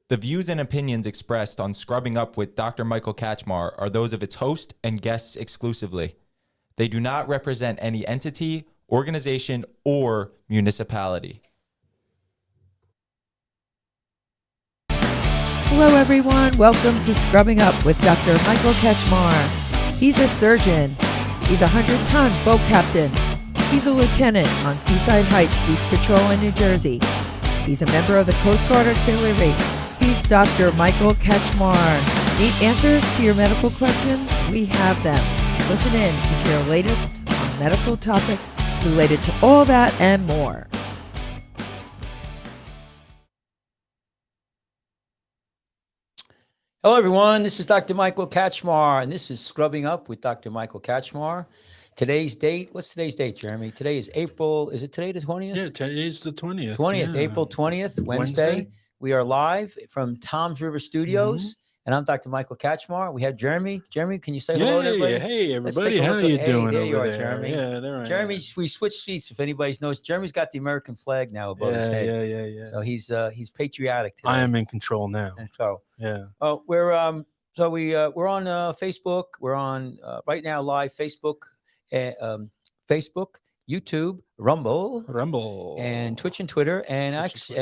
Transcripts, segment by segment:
The views and opinions expressed on Scrubbing Up with Dr. Michael Kachmar are those of its host and guests exclusively. They do not represent any entity, organization, or municipality. Hello, everyone. Welcome to Scrubbing Up with Dr. Michael Kachmar. He's a surgeon. He's a 100-ton boat captain. He's a lieutenant on Seaside Heights Beach Patrol in New Jersey. He's a member of the Coast Guard Auxiliary. He's Dr. Michael Kachmar. Need answers to your medical questions? We have them. Listen in to hear latest on medical topics related to all that and more. Hello, everyone. This is Dr. Michael Kachmar, and this is Scrubbing Up with Dr. Michael Kachmar. Today's date, what's today's date, Jeremy? Today is April, is it today the 20th? Yeah, today's the 20th. 20th, yeah. April 20th, Wednesday. We are live from Tom's River Studios, and I'm Dr. Michael Kachmar. We have Jeremy. Jeremy, can you say hello to everybody? Hey, everybody. How you doing there over you are, there? Jeremy. Yeah, there I am. Jeremy, we switched seats. If anybody knows, Jeremy's got the American flag now above his head. Yeah. So he's patriotic today. I am in control now. And so, Yeah. we're on Facebook. We're on right now live Facebook, YouTube, Rumble, and Twitch and Twitter, and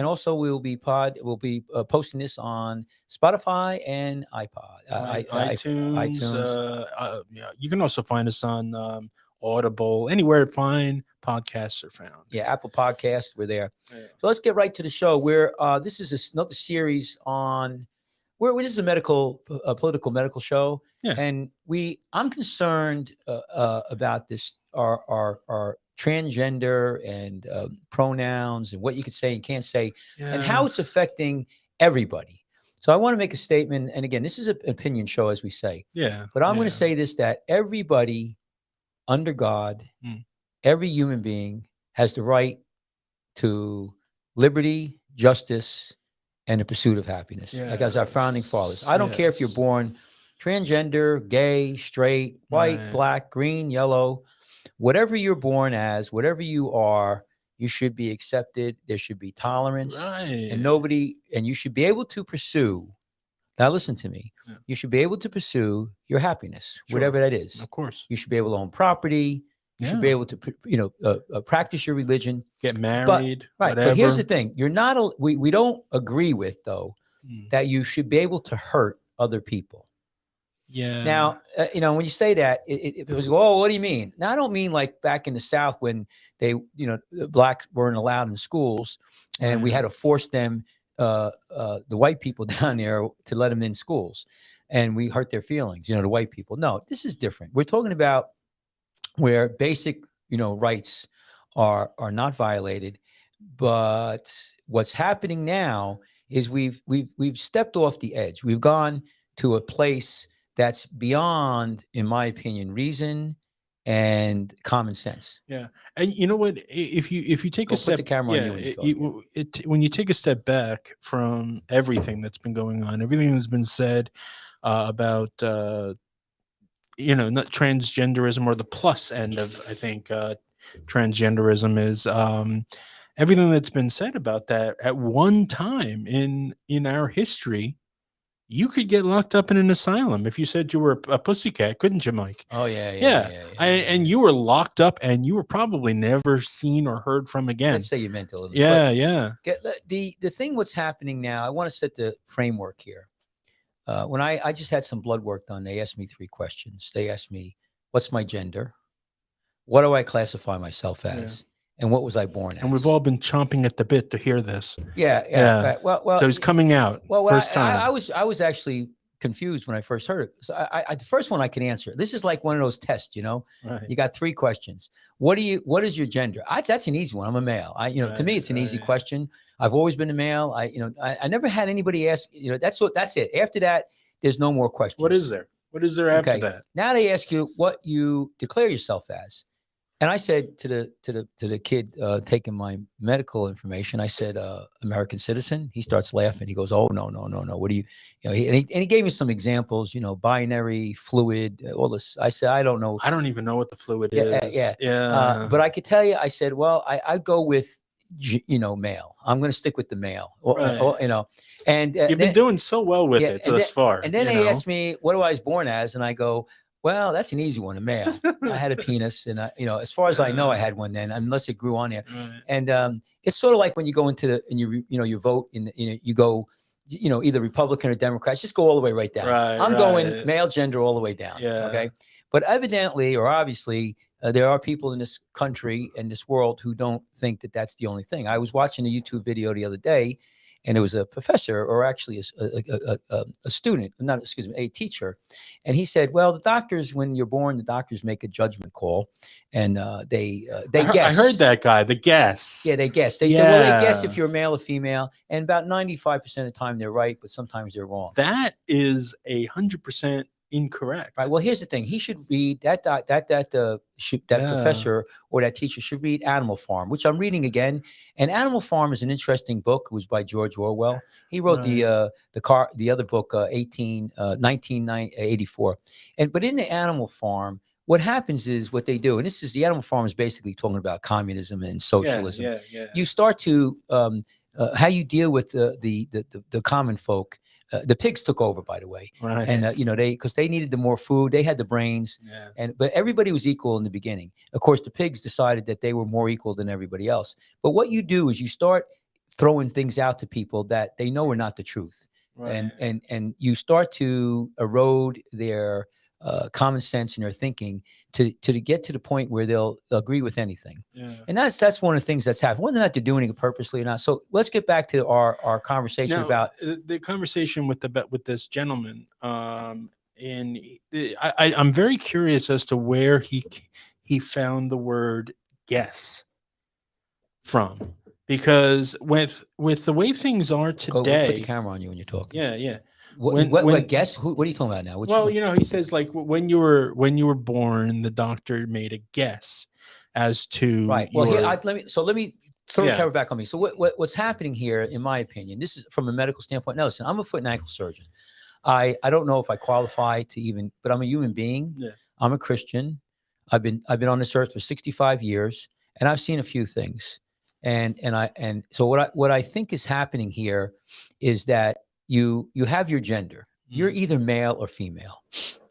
also we'll be posting this on Spotify and iTunes. Yeah, you can also find us on Audible, anywhere fine podcasts are found. Yeah, Apple Podcasts, we're there. Yeah. So let's get right to the show. This is another series on. This is a political medical show, and I'm concerned about this our transgender and pronouns and what you can say and can't say, and how it's affecting everybody. So I want to make a statement, and again, this is an opinion show, as we say. Yeah. But I'm going to say this: that everybody under God, every human being has the right to liberty, justice, and the pursuit of happiness, like as our founding fathers. I don't care if you're born transgender, gay, straight, white, black, green, yellow, whatever you're born as, whatever you are, you should be accepted. There should be tolerance, and you should be able to pursue. Now, listen to me. Yeah. You should be able to pursue your happiness, whatever that is. Of course. You should be able to own property. You should be able to, practice your religion, get married, whatever. But here's the thing: you're not. We don't agree with that you should be able to hurt other people. Yeah. Now, when you say that, it was, oh, what do you mean? Now, I don't mean like back in the South when they, blacks weren't allowed in schools, and we had to force them, the white people down there, to let them in schools, and we hurt their feelings. The white people. No, this is different. We're talking about where basic, rights are not violated. But what's happening now is we've stepped off the edge. We've gone to a place that's beyond, in my opinion, reason and common sense. Yeah, and you know what? If you take a step, put the camera on you when you take a step back from everything that's been going on, everything that's been said about. Not transgenderism, or the plus end of, I think, transgenderism is everything that's been said about that. At one time in our history, you could get locked up in an asylum if you said you were a pussycat, couldn't you, Mike? Oh, yeah. And you were locked up, and you were probably never seen or heard from again. Let's say you meant a little. Yeah. The thing what's happening now, I want to set the framework here. When I just had some blood work done, they asked me 3 questions. They asked me, what's my gender? What do I classify myself as? And what was I born as? And we've all been chomping at the bit to hear this. Yeah. Right. Well, so he's coming out. First time. I was actually confused when I first heard it. So the first one I can answer. This is like one of those tests, Right. You got 3 questions. What is your gender? That's an easy one. I'm a male. To me, it's an easy question. I've always been a male. I never had anybody ask, that's it. After that, there's no more questions. What is there? What is there after that? Now they ask you what you declare yourself as. And I said to the kid taking my medical information, I said, American citizen. He starts laughing. He goes, oh, no. What do you, and he gave me some examples, binary, fluid, all this. I said, I don't know. I don't even know what the fluid is. Yeah. But I could tell you, I said, well, I go with male. I'm going to stick with the male, Right. And You've been doing so well with it thus far. And then they asked me what I was born as, and I go, well, that's an easy one, a male. I had a penis, and as far as I know, I had one then, unless it grew on there. Right. And it's sort of like when you go into you vote you go, either Republican or Democrats, just go all the way right down. Right, I'm going male gender all the way down. Yeah. Okay. But evidently, or obviously, there are people in this country and this world who don't think that that's the only thing. I was watching a YouTube video the other day, and it was a professor, or actually a student, a teacher. And he said, well, the doctors, when you're born, the doctors make a judgment call, and they guess. I heard that guy, the guess. Yeah, they guess. They say, well, they guess if you're male or female, and about 95% of the time they're right, but sometimes they're wrong. That is 100% incorrect. Right. Well, here's the thing. He should read that professor or that teacher should read Animal Farm, which I'm reading again. And Animal Farm is an interesting book. It was by George Orwell. He wrote the other book, 1984. But in the Animal Farm, what happens is what they do, and this is the Animal Farm is basically talking about communism and socialism. Yeah. You start to how you deal with the common folk. The pigs took over, by the way, right? And because they needed the more food, they had the brains, but everybody was equal in the beginning. Of course, the pigs decided that they were more equal than everybody else. But what you do is you start throwing things out to people that they know are not the truth, right. and you start to erode their common sense and their thinking to get to the point where they'll agree with anything. And that's one of the things that's happened, whether or not they're doing it purposely or not. So let's get back to our conversation about the conversation with this gentleman. And I'm very curious as to where he found the word guess from, because with the way things are today, put the camera on you when you're talking. Yeah. What guess? What are you talking about now? He says, like, when you were born, the doctor made a guess as to right. Well, let me throw the camera back on me. So what's happening here, in my opinion, this is from a medical standpoint. Now, listen, I'm a foot and ankle surgeon. I don't know if I qualify to even, but I'm a human being. Yeah. I'm a Christian. I've been on this earth for 65 years, and I've seen a few things. And so what I think is happening here is that you have your gender. You're either male or female.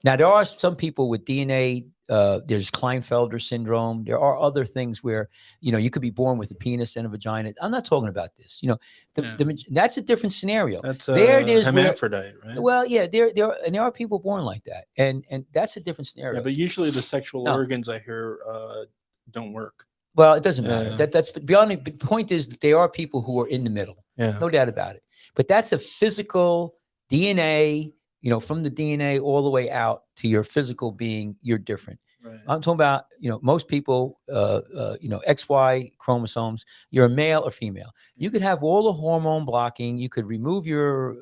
Now, there are some people with DNA. There's Klinefelter syndrome. There are other things where, you could be born with a penis and a vagina. I'm not talking about this. That's a different scenario. That's hermaphrodite, right? Well, yeah, there are people born like that, and that's a different scenario. Yeah, but usually the sexual organs, I hear, don't work. Well, it doesn't matter. That's beyond it. The point is that there are people who are in the middle. Yeah, no doubt about it. But that's a physical DNA. From the DNA all the way out to your physical being, you're different. Right. I'm talking about, most people, XY chromosomes, you're a male or female. You could have all the hormone blocking. You could remove your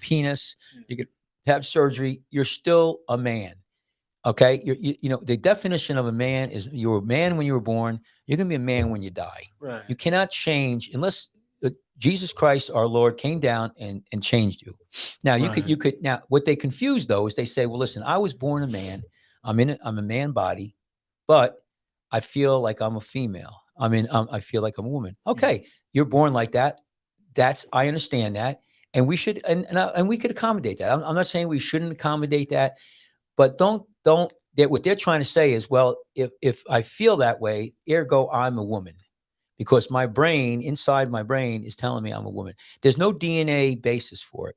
penis. You could have surgery. You're still a man. Okay. The definition of a man is you're a man when you were born. You're going to be a man when you die. Right. You cannot change unless Jesus Christ, our Lord, came down and changed you. Now you could now what they confuse though is they say, well, listen, I was born a man. I'm a man body, but I feel like I'm a female. I feel like I'm a woman. Okay. You're born like that. I understand that. And we should, and we could accommodate that. I'm not saying we shouldn't accommodate that, but what they're trying to say is, well, if I feel that way, ergo I'm a woman. Because my brain, inside my brain, is telling me I'm a woman. There's no DNA basis for it.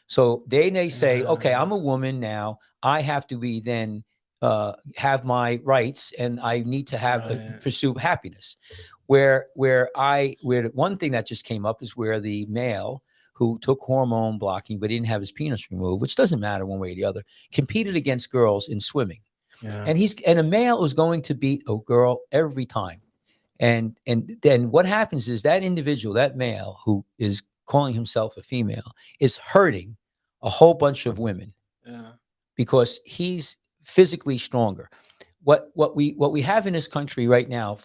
So they say, okay, I'm a woman now. I have to be then have my rights, and I need to pursue happiness. Where one thing that just came up is where the male who took hormone blocking but didn't have his penis removed, which doesn't matter one way or the other, competed against girls in swimming. Yeah. And a male is going to beat a girl every time. And then what happens is that individual, that male who is calling himself a female, is hurting a whole bunch of women because he's physically stronger. What we have in this country right now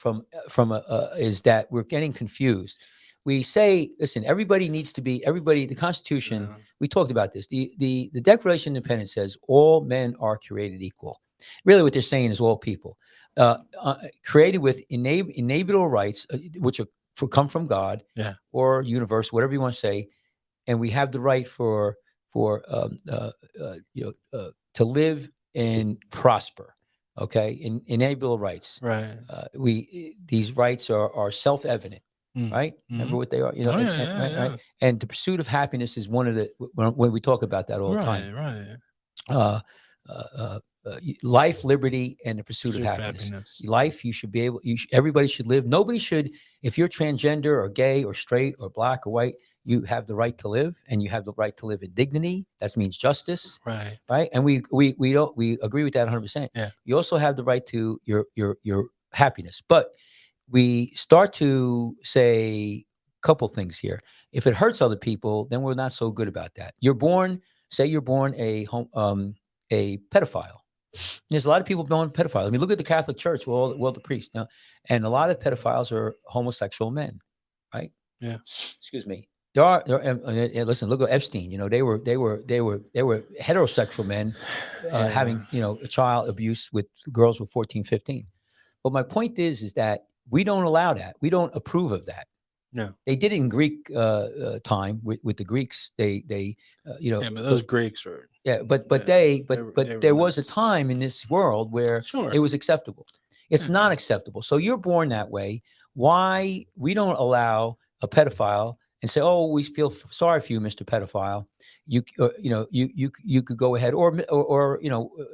is that we're getting confused. We say, listen, everybody needs to be everybody. The Constitution, we talked about this. The Declaration of Independence says all men are created equal. Really, what they're saying is all people. Created with inalienable rights, which are come from God, Yeah. or universe, whatever you want to say, and we have the right to live and prosper. Okay, in inalienable rights. Right. These rights are self-evident, Mm. right? Remember what they are, Oh, yeah, and, yeah, right, yeah. right. And the pursuit of happiness is one of the when we talk about that all the time. Right. Uh, uh, uh, Life, liberty, and the pursuit of Pursuit of happiness. happiness. Life, you should be able. Everybody should live. Nobody should. If you're transgender or gay or straight or black or white, you have the right to live, and you have the right to live in dignity. That means justice, Right. right? And we agree with that 100%. Yeah. You also have the right to your happiness, but we start to say a couple things here. If it hurts other people, then we're not so good about that. You're born a pedophile. There's a lot of people born pedophiles. I mean, look at the Catholic Church, well, the priests now, and a lot of pedophiles are homosexual men, right? Yeah. Excuse me. Listen, look at Epstein. They were heterosexual men having child abuse with girls with 14, 15. But my point is that we don't allow that. We don't approve of that. No. They did it in Greek time with the Greeks. Yeah, but those Greeks are. Yeah, but they there were was a nuts. time in this world where Sure. it was acceptable. It's not acceptable. So you're born that way. Why we don't allow a pedophile and say, "Oh, we feel sorry for you, Mr. Pedophile. You could go ahead, or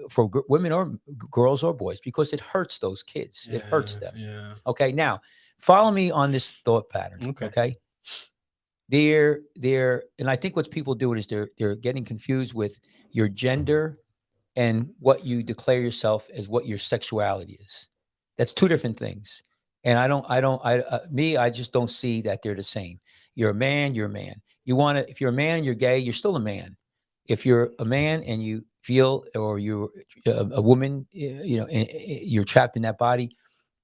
for women or girls or boys, because it hurts those kids. It hurts them." Yeah. Okay, now follow me on this thought pattern. Okay. And I think what people do is they're getting confused with your gender and what you declare yourself as, what your sexuality is. That's two different things. And I just don't see that they're the same. You're a man, you're a man. If you're a man and you're gay, you're still a man. If you're a man and you feel, or you're a woman, you're trapped in that body.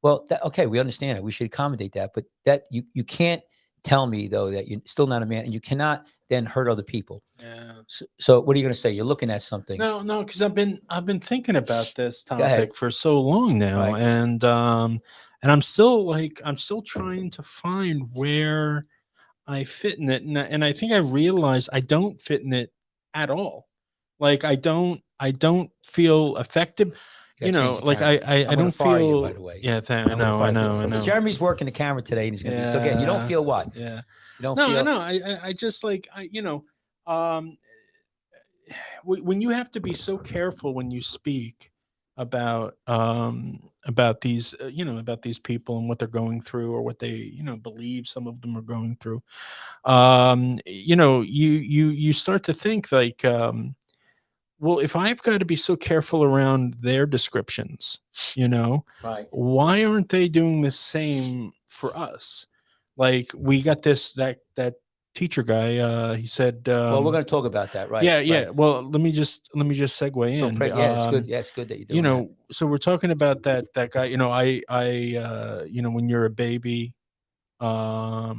Well, okay, we understand it. We should accommodate that, but that you can't tell me though that you're still not a man, and you cannot then hurt other people. Yeah. So what are you going to say? You're looking at something. No, because I've been thinking about this ahead. topic for so long now, Right. and I'm still trying to find where I fit in it, and I think I realized I don't fit in it at all. Like I don't feel effective. You gotta change the like camera. I I'm gonna don't fire feel. you, by the way. Yeah, I'm I gonna fire know. you. Jeremy's working the camera today, and he's going to be. So again, you don't feel what? Yeah. You don't No, feel. no. I just when you have to be so careful when you speak about these about these people and what they're going through, or what they believe some of them are going through, you start to think like, well, if I've got to be so careful around their descriptions, Right. why aren't they doing the same for us? Like we got that teacher guy, he said, Well, we're going to talk about that, right? yeah. Right. Well, let me just segue So, in. it's good. Yeah, it's good that you're doing that. So we're talking about that guy. When you're a baby, a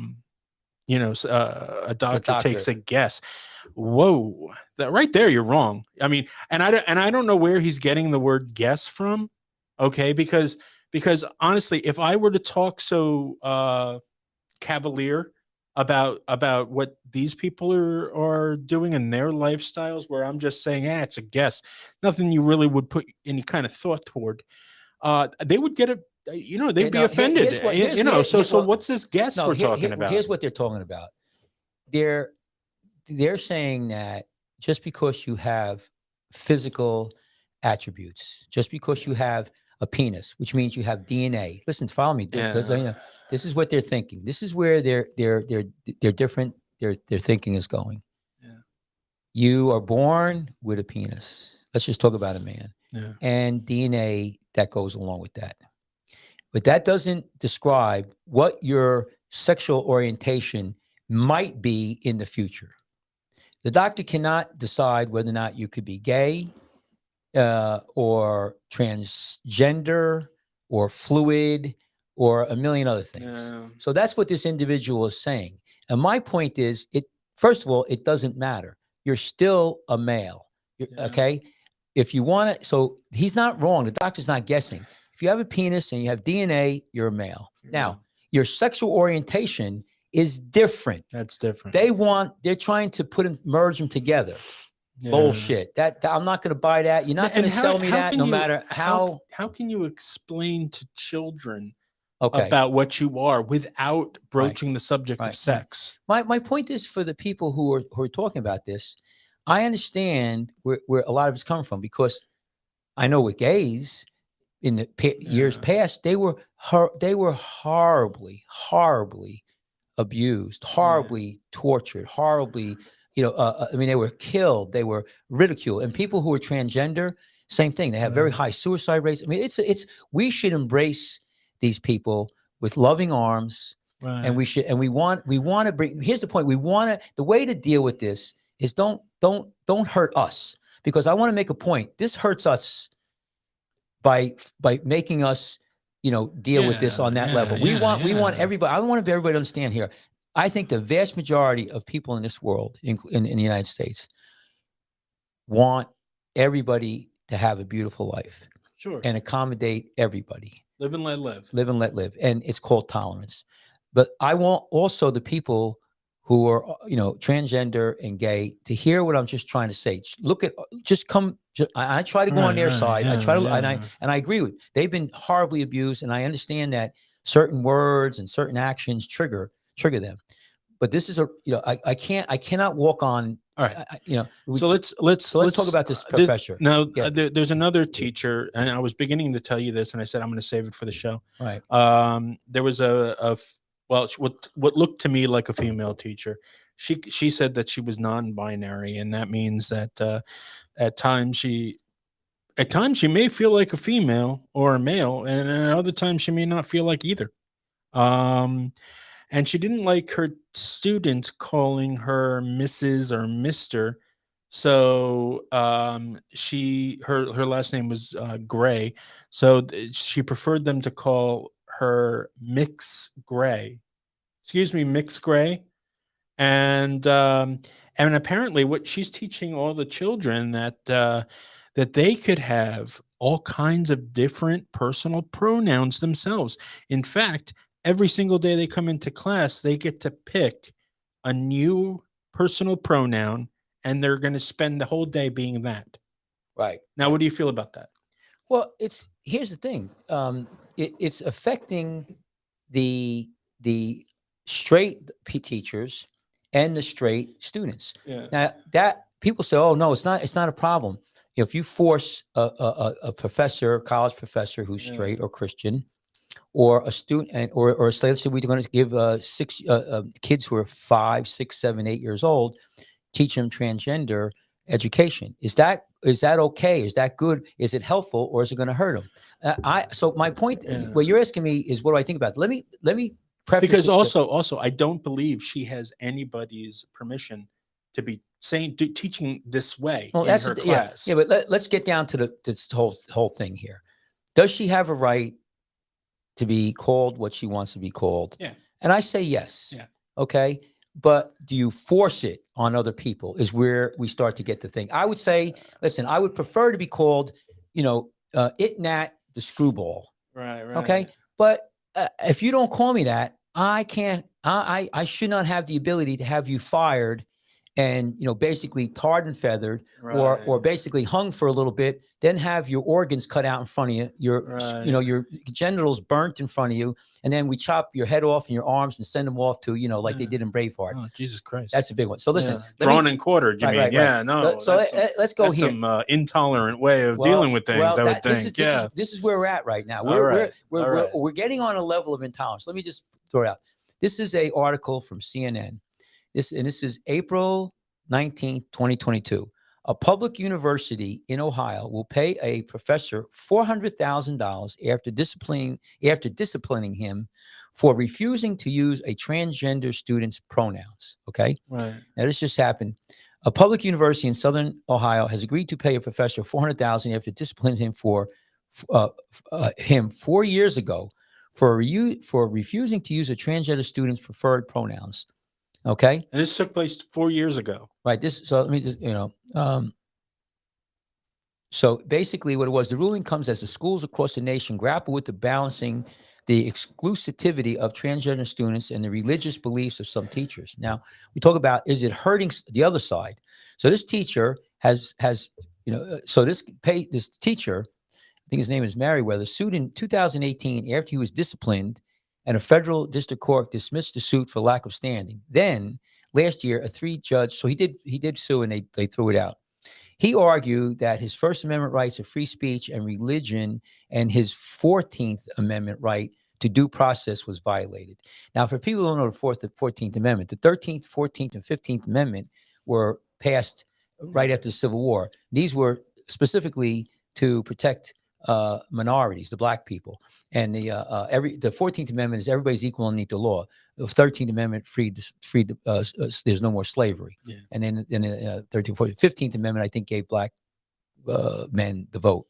doctor takes a guess. Whoa, that right there, you're wrong. I mean, and I don't know where he's getting the word guess from. Okay, because honestly, if I were to talk so cavalier about what these people are doing in their lifestyles, where I'm just saying, it's a guess, nothing you really would put any kind of thought toward, they would get it. They'd be offended. So what's this guess we're talking about? Here's what they're talking about. They're saying that just because you have physical attributes, just because you have a penis, which means you have DNA. Listen, follow me. This is what they're thinking. This is where they're different. Their thinking is going. Yeah. You are born with a penis. Let's just talk about a man. Yeah. And DNA that goes along with that. But that doesn't describe what your sexual orientation might be in the future. The doctor cannot decide whether or not you could be gay, or transgender, or fluid, or a million other things. Yeah. So that's what this individual is saying. And my point is, first of all, it doesn't matter. You're still a male. Okay? If you want to, so he's not wrong. The doctor's not guessing. If you have a penis and you have DNA, you're a male. Now, your sexual orientation is different. That's different. They're trying to merge them together. Yeah. Bullshit. That I'm not going to buy that. You're not going to sell me that, no matter how. How can you explain to children Okay. about what you are without broaching the subject of sex? My point is, for the people who are talking about this, I understand where a lot of it's coming from, because I know with gays in the years past, they were horribly abused, horribly tortured, horribly, I mean, they were killed, they were ridiculed. And people who are transgender, same thing. They have very high suicide rates. I mean, we should embrace these people with loving arms. Right. And we want to bring, here's the point. The way to deal with this is don't hurt us, because I want to make a point. This hurts us by making us, deal with this on that level. We want everybody. I want everybody to understand here. I think the vast majority of people in this world, in the United States, want everybody to have a beautiful life. Sure. And accommodate everybody. Live and let live. Live and let live. And it's called tolerance. But I want also the people who are, transgender and gay to hear what I'm just trying to say. I try to go on their side. I try to, and I agree with, they've been horribly abused. And I understand that certain words and certain actions trigger them. But this is I cannot walk on. All right. So let's talk about this professor. There's another teacher, and I was beginning to tell you this, and I said I'm going to save it for the show. Right. There was what looked to me like a female teacher. She said that she was non-binary, and that means that at times she may feel like a female or a male, and at other times she may not feel like either. And she didn't like her students calling her Mrs. or Mr. So her last name was Gray. So she preferred them to call her Mix Gray. And apparently what she's teaching all the children that they could have all kinds of different personal pronouns themselves. In fact, every single day they come into class, they get to pick a new personal pronoun, and they're going to spend the whole day being that. Right. Now, what do you feel about that? Well, here's the thing. It's affecting the straight teachers and the straight students. Yeah. Now that people say, "Oh no, it's not a problem." If you force a professor, college professor who's straight or Christian, or a student, or let's say we're going to give six kids who are 5, 6, 7, 8 years old, teach them transgender education. Is that okay? Is that good? Is it helpful, or is it going to hurt them? So my point, what you're asking me is, what do I think about it? Let me preface, because also I don't believe she has anybody's permission to be teaching this way in her class. Yeah, but let's get down to this whole thing here. Does she have a right to be called what she wants to be called? Yeah. And I say yes. Yeah. Okay. But do you force it on other people is where we start to get the thing. I would say, listen, I would prefer to be called, Itnat the screwball. Right. Okay. But if you don't call me that, I should not have the ability to have you fired and, basically tarred and feathered, or basically hung for a little bit, then have your organs cut out in front of you, your genitals burnt in front of you, and then we chop your head off and your arms and send them off to, like they did in Braveheart. Oh, Jesus Christ. That's a big one. So listen, drawn and quartered, you mean? Right. Yeah, no. So let's go here. Some intolerant way of dealing with things, I would think. This is where we're at right now. We're getting on a level of intolerance. Let me just throw it out. This is an article from CNN. This is April 19th, 2022. A public university in Ohio will pay a professor $400,000 after disciplining him for refusing to use a transgender student's pronouns. Okay. Right. Now this just happened. A public university in Southern Ohio has agreed to pay a professor $400,000 after disciplining him for 4 years ago for refusing to use a transgender student's preferred pronouns. Okay. And this took place 4 years ago. Right. So let me just, so basically what it was, the ruling comes as the schools across the nation grapple with balancing the exclusivity of transgender students and the religious beliefs of some teachers. Now, we talk about, is it hurting the other side? So this teacher has so this teacher, I think his name is Merriweather, sued in 2018 after he was disciplined and a federal district court dismissed the suit for lack of standing. Then last year, a 3-judge, so he did sue and they threw it out. He argued that his First Amendment rights of free speech and religion and his 14th Amendment right to due process was violated. Now, for people who don't know the 14th Amendment, the 13th, 14th, and 15th Amendment were passed right after the Civil War. These were specifically to protect minorities, the black people. And the 14th Amendment is everybody's equal underneath the law. The 13th Amendment there's no more slavery. Yeah. And then 13th, 14th, 15th Amendment, I think, gave black men the vote.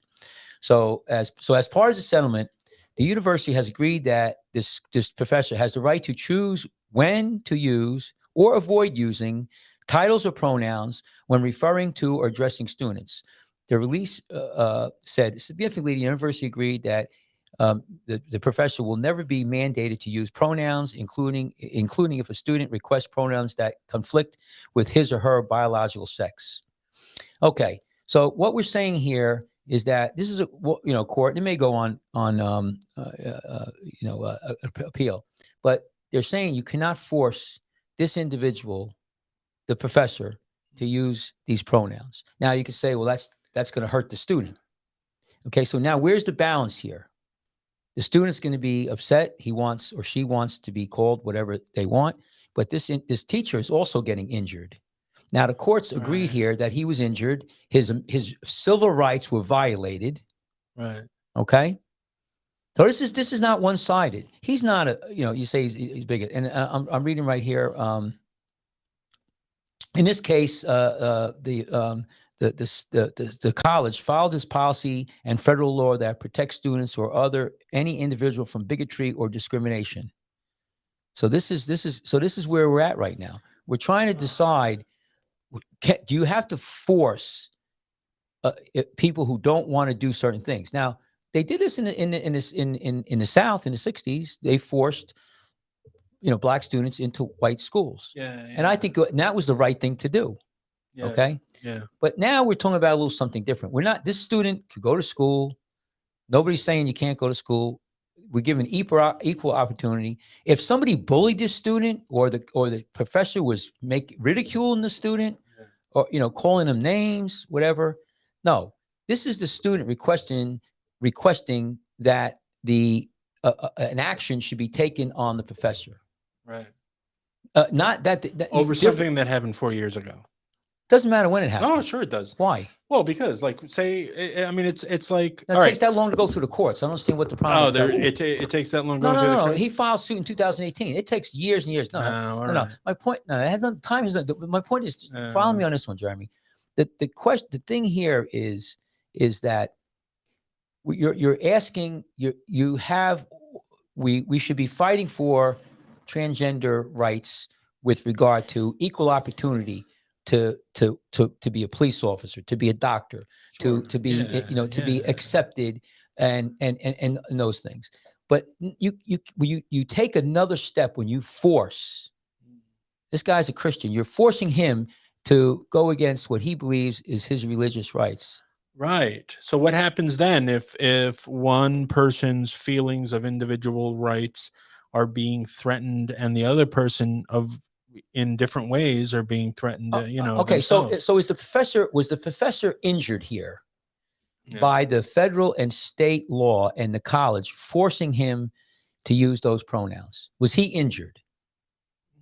So as part of the settlement, the university has agreed that this professor has the right to choose when to use or avoid using titles or pronouns when referring to or addressing students. The release said, significantly, the university agreed that the professor will never be mandated to use pronouns, including if a student requests pronouns that conflict with his or her biological sex. Okay, so what we're saying here is that this is a court. It may go on appeal, but they're saying you cannot force this individual, the professor, to use these pronouns. Now you can say, well, that's going to hurt the student. Okay, so now where's the balance here? The student's going to be upset. He wants or she wants to be called whatever they want, but this teacher is also getting injured. Now the courts agreed here that he was injured. His civil rights were violated. Right. Okay. So this is not one-sided. He's not you say he's big, and I'm reading right here. In this case, the college followed this policy and federal law that protects students or any individual from bigotry or discrimination. So this is where we're at right now. We're trying to decide: do you have to force people who don't want to do certain things? Now, they did this in the South in the 60s. They forced black students into white schools. Yeah. And I think that was the right thing to do. Yeah. Okay. Yeah. But now we're talking about a little something different. This student could go to school. Nobody's saying you can't go to school. We're giving equal opportunity. If somebody bullied this student or the professor was ridiculing the student or, calling them names, whatever. No, this is the student requesting that an action should be taken on the professor. Right. Not that over something that happened 4 years ago. Doesn't matter when it happened. Oh, sure it does. Why? Well, because it's like it takes that long to go through the courts. I don't understand what the problem is. It takes that long. No. He filed suit in 2018. It takes years and years. No. My point. No, it has no time. My point is, follow me on this one, Jeremy. The question, the thing here is that you're asking. We should be fighting for transgender rights with regard to equal opportunity to be a police officer, to be a doctor, sure. to be be accepted and those things. But you take another step when you force. This guy's a Christian. You're forcing him to go against what he believes is his religious rights. Right. So what happens then if one person's feelings of individual rights are being threatened and the other person in different ways are being threatened? Okay. Themselves? So was the professor injured here by the federal and state law and the college forcing him to use those pronouns? Was he injured?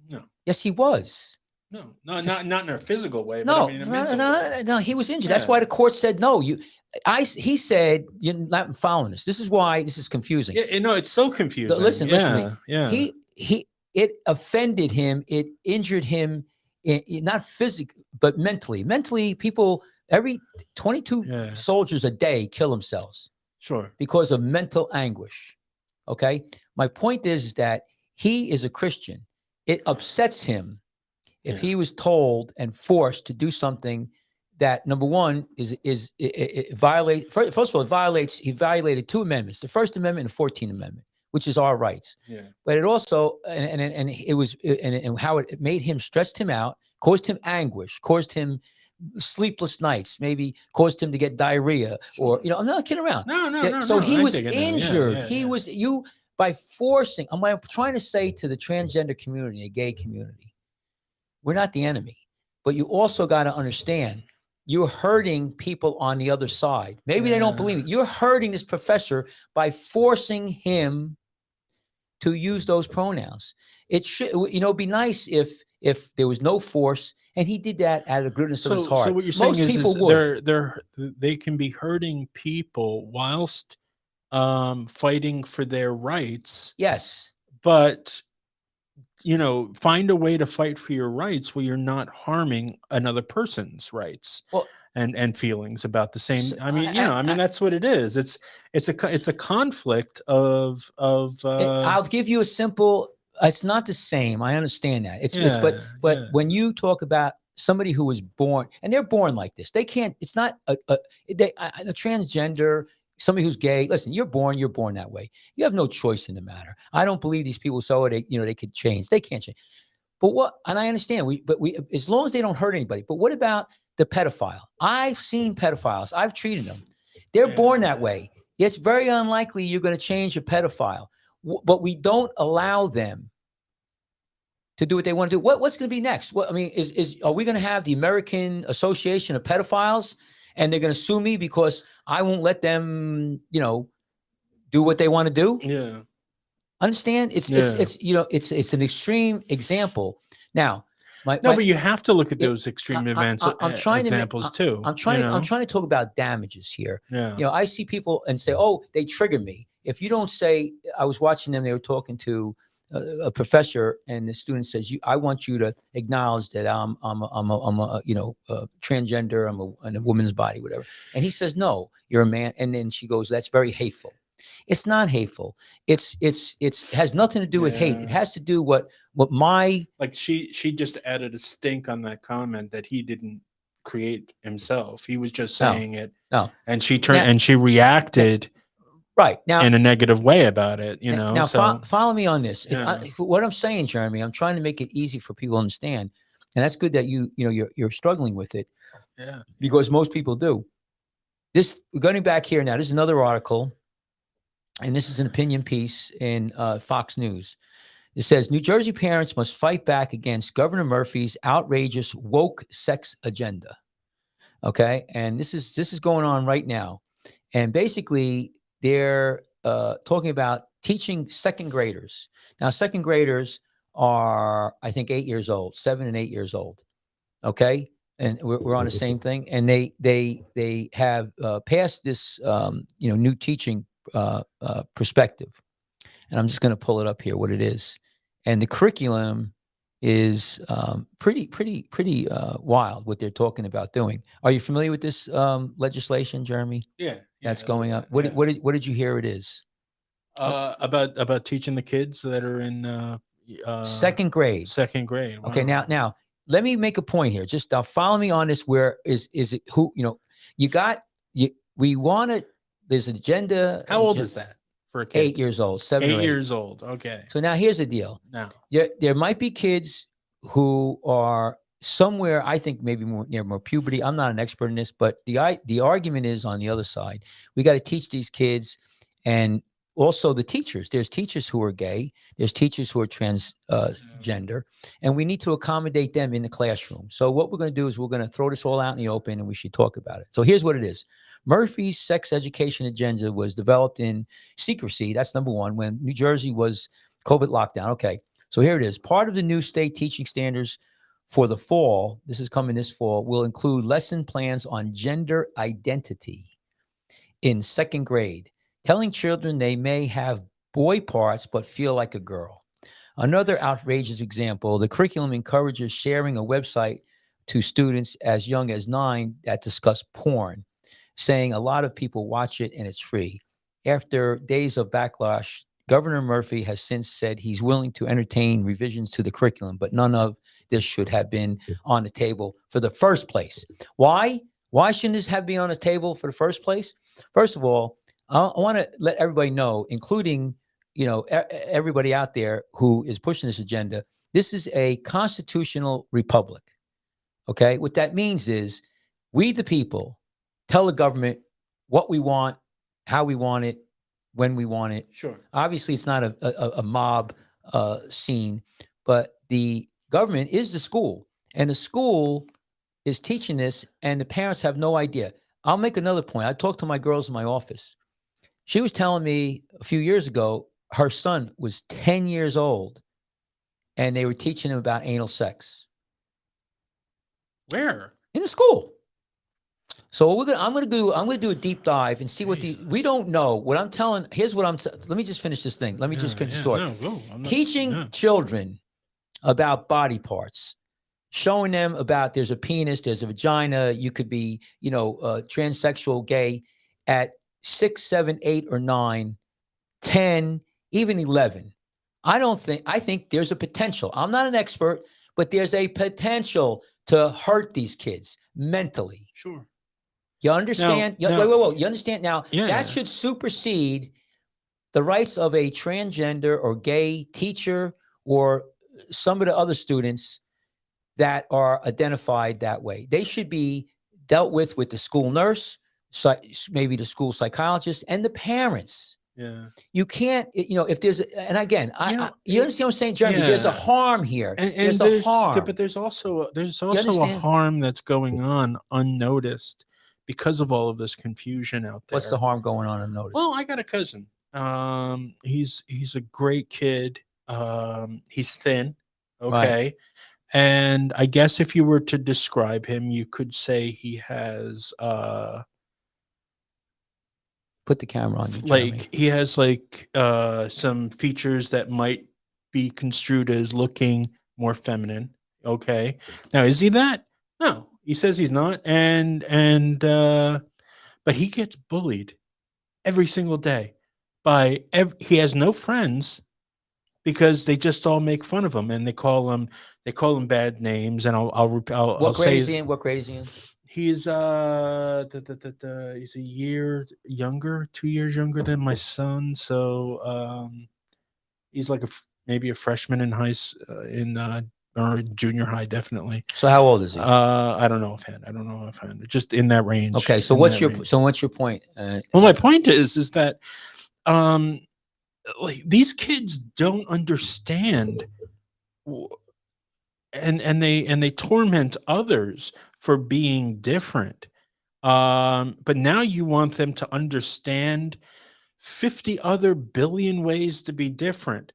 No. Yes, he was. No, not in a physical way. No, but no, he was injured. Yeah. That's why the court said no. He said you're not following this. This is why this is confusing. Yeah, no, it's so confusing. Listen to me. Yeah. It offended him. It injured him, not physically, but mentally. Mentally, people, every 22 soldiers a day kill themselves. Sure. Because of mental anguish. Okay. My point is that he is a Christian. It upsets him if he was told and forced to do something that, number one, he violated 2 amendments, the First Amendment and the 14th Amendment. which is our rights. Yeah. But it also, and it was, and how it made him, stressed him out, caused him anguish, caused him sleepless nights, maybe caused him to get diarrhea, or, I'm not kidding around. No. So he I was dig it now. Yeah, injured. yeah, He yeah. was, by forcing, I'm trying to say to the transgender community, the gay community, we're not the enemy, but you also got to understand, you're hurting people on the other side. Maybe they don't believe it. You're hurting this professor by forcing him to use those pronouns. It should, be nice if there was no force and he did that out of the goodness of his heart. So what you're saying Most is people would. they can be hurting people whilst fighting for their rights. Yes. But find a way to fight for your rights where you're not harming another person's rights. Well, and feelings about the same. So, I mean, that's what it is. It's a conflict of. I'll give you a simple. It's not the same. I understand that. But when you talk about somebody who was born, and they're born like this, they can't. It's not a transgender. Somebody who's gay. Listen, you're born that way. You have no choice in the matter. I don't believe these people. So they could change. They can't change. But what? And I understand. We as long as they don't hurt anybody. But what about the pedophile? I've seen pedophiles. I've treated them. They're born that way. It's very unlikely you're going to change a pedophile. But we don't allow them to do what they want to do. What's going to be next? What I mean are we going to have the American Association of Pedophiles, and they're going to sue me because I won't let them, do what they want to do? Yeah. Understand? It's an extreme example. Now, but you have to look at those extreme examples too. I'm trying to talk about damages here. Yeah. I see people and say, "Oh, they trigger me." If you don't say, I was watching them. They were talking to a professor, and the student says, "I want you to acknowledge that I'm a transgender. I'm in a woman's body, whatever." And he says, "No, you're a man." And then she goes, "That's very hateful." It's not hateful. It's has nothing to do with hate. It has to do what she just added a stink on that comment that he didn't create himself. He was just saying it. No. And she she reacted right now in a negative way about it. Now follow me on this. What I'm saying, Jeremy, I'm trying to make it easy for people to understand, and that's good that you're struggling with it. Yeah. Because most people do. We're going back here now. This is another article. And this is an opinion piece in Fox News. It says, New Jersey parents must fight back against Governor Murphy's outrageous woke sex agenda. Okay. And this is going on right now. And basically, they're talking about teaching second graders. Now, second graders are, I think, 8 years old, 7 and 8 years old. Okay. And we're on the same thing. And they have passed this, new teaching perspective. And I'm just going to pull it up here, what it is. And the curriculum is pretty wild, what they're talking about doing. Are you familiar with this legislation, Jeremy? Yeah. That's going up. What did you hear it is? About teaching the kids that are in second grade. Second grade. Wow. Okay, now let me make a point here. Just follow me on this. Where is it? Who we want to. There's an agenda. How old is that for a kid? 8 years old, 7 or 8 years old. Okay. So now here's the deal. Now there might be kids who are somewhere, I think maybe near more puberty. I'm not an expert in this, but the argument is on the other side. We got to teach these kids, and also the teachers. There's teachers who are gay. There's teachers who are transgender, and we need to accommodate them in the classroom. So what we're going to do is we're going to throw this all out in the open, and we should talk about it. So here's what it is. Murphy's sex education agenda was developed in secrecy. That's number one, when New Jersey was COVID lockdown. Okay, so here it is. Part of the new state teaching standards for the fall, this is coming this fall, will include lesson plans on gender identity in second grade, telling children they may have boy parts but feel like a girl. Another outrageous example, the curriculum encourages sharing a website to students as young as 9 that discuss porn, saying a lot of people watch it and it's free. After days of backlash, Governor Murphy has since said he's willing to entertain revisions to the curriculum, but none of this should have been on the table for the first place. Why? Why shouldn't this have been on the table for the first place? First of all, I want to let everybody know, including everybody out there who is pushing this agenda, this is a constitutional republic. Okay. What that means is we, the people, tell the government what we want, how we want it, when we want it. Sure. Obviously, it's not a mob scene, but the government is the school, and the school is teaching this, and the parents have no idea. I'll make another point. I talked to my girls in my office. She was telling me a few years ago, her son was 10 years old, and they were teaching him about anal sex. Where? In the school. So I'm gonna do a deep dive and see what we don't know. What I'm telling, here's what let me just finish this thing. Let me just finish the story. Teaching children about body parts, showing them about there's a penis, there's a vagina, you could be, transsexual, gay at 6, 7, 8, or 9, 10, even 11. I think there's a potential. I'm not an expert, but there's a potential to hurt these kids mentally. Sure. You understand? No. Wait. You understand now? Yeah. That should supersede the rights of a transgender or gay teacher or some of the other students that are identified that way. They should be dealt with the school nurse, maybe the school psychologist, and the parents. Yeah. You can't, if there's, and again, you understand what I'm saying, Jeremy? Yeah. There's a harm here. And there's a harm. But there's also a harm that's going on unnoticed because of all of this confusion out there. What's the harm going on unnoticed? Well, I got a cousin. He's a great kid. He's thin. Okay. Right. And I guess if you were to describe him, you could say he has put the camera on you, Jeremy. Like he has some features that might be construed as looking more feminine. Okay. Now, is he that? No, he says he's not. But he gets bullied every single day he has no friends because they just all make fun of him and they call him bad names. And I'll say what grade is he in? He's he's a year younger, 2 years younger than my son. So he's like maybe a freshman in or junior high, definitely. So how old is he? I don't know offhand. Just in that range. Okay, so what's your point? Well, my point is that these kids don't understand, and they torment others for being different. But now you want them to understand 50 other billion ways to be different.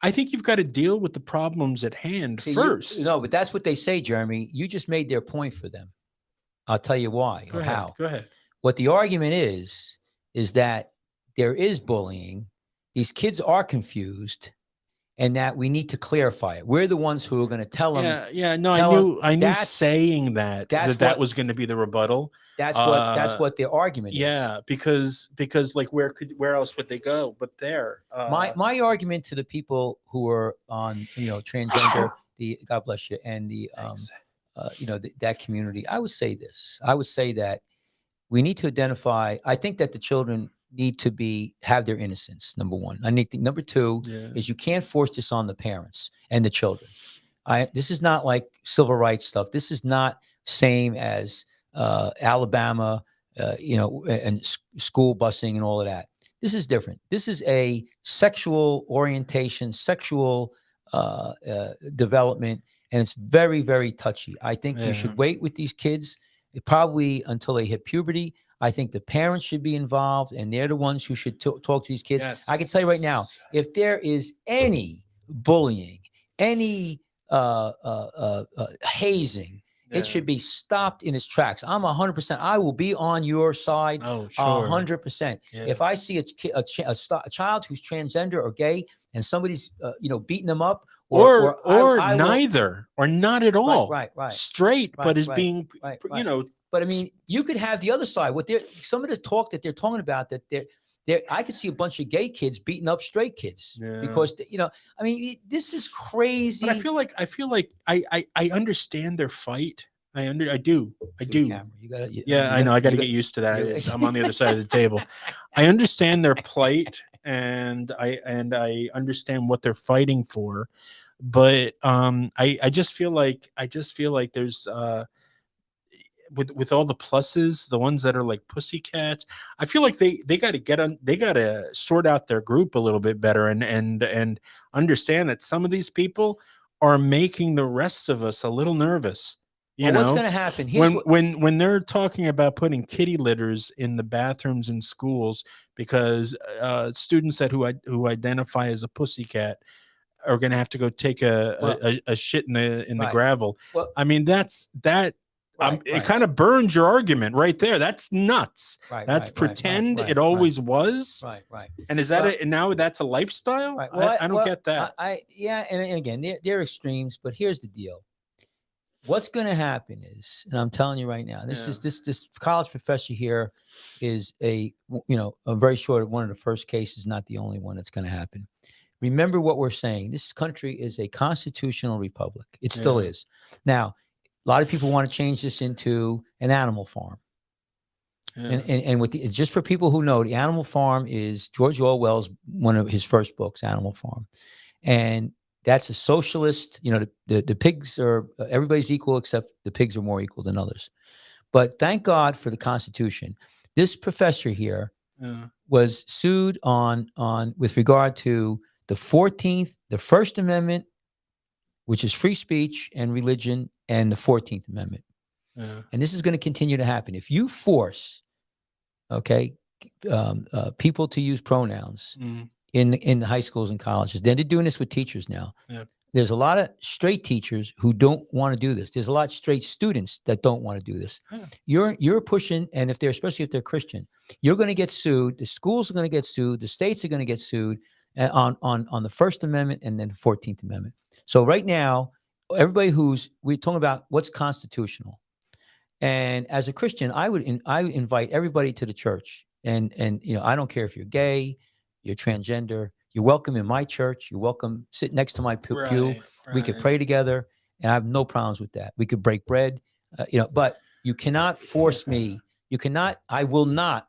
I think you've got to deal with the problems at hand first. But that's what they say, Jeremy. You just made their point for them. I'll tell you why or how. Go ahead. What the argument is that there is bullying. These kids are confused, and that we need to clarify it. We're the ones who are going to tell them. I knew saying that was going to be the rebuttal. That's what their argument is. Yeah, because where else would they go but there? My argument to the people who are on transgender, God bless you, and the that community, I would say this. I would say that we need to identify. I think that the children need to have their innocence. Number one. Number two is you can't force this on the parents and the children. This is not like civil rights stuff. This is not same as Alabama, and school busing and all of that. This is different. This is a sexual orientation, sexual development, and it's very, very touchy. I think we should wait with these kids probably until they hit puberty. I think the parents should be involved, and they're the ones who should talk to these kids. Yes. I can tell you right now, if there is any bullying, any hazing, it should be stopped in its tracks. I'm 100%. I will be on your side. Oh, sure. 100%. Yeah. If I see a child who's transgender or gay, and somebody's beating them up, or neither, or not at all, right, straight, but is being, But I mean, you could have the other side. Some of the talk that they're talking about, that I could see a bunch of gay kids beating up straight kids because I mean, this is crazy. But I feel like I understand their fight. I do. I know. I got to get used to that. I'm on the other side of the table. I understand their plight, and I understand what they're fighting for, but I just feel like there's with all the pluses, the ones that are like pussycats, I feel like they got to they got to sort out their group a little bit better, and understand that some of these people are making the rest of us a little nervous. Well, what's going to happen? When they're talking about putting kitty litters in the bathrooms in schools because students who identify as a pussycat are going to have to go take a shit in the gravel. Well, I mean, that it kind of burns your argument right there. That's nuts. That's pretend. It always was. Right. And is that now that's a lifestyle? Right. Well, I don't get that. Yeah, and again, they're extremes, but here's the deal. What's going to happen is, and I'm telling you right now, this college professor here is a very short, one of the first cases, not the only one that's going to happen. Remember what we're saying. This country is a constitutional republic. It still is. Now, a lot of people want to change this into an animal farm. And with just for people who know, the Animal Farm is George Orwell's one of his first books, Animal Farm. And that's a socialist, the pigs are, everybody's equal except the pigs are more equal than others. But thank God for the Constitution. This professor here was sued on with regard to the 14th, the First Amendment, which is free speech and religion, and the 14th Amendment. And this is going to continue to happen. If you force, people to use pronouns in the high schools and colleges, then they're doing this with teachers now. There's a lot of straight teachers who don't want to do this. There's a lot of straight students that don't want to do this. You're pushing, and especially if they're Christian, you're going to get sued. The schools are going to get sued. The states are going to get sued on the First Amendment and then the 14th Amendment. So right now, we're talking about what's constitutional. And as a Christian, I would invite everybody to the church. And I don't care if you're gay, you're transgender, you're welcome in my church. You're welcome, sit next to my pew. Right. We could pray together, and I have no problems with that. We could break bread, but you cannot force me. You cannot, I will not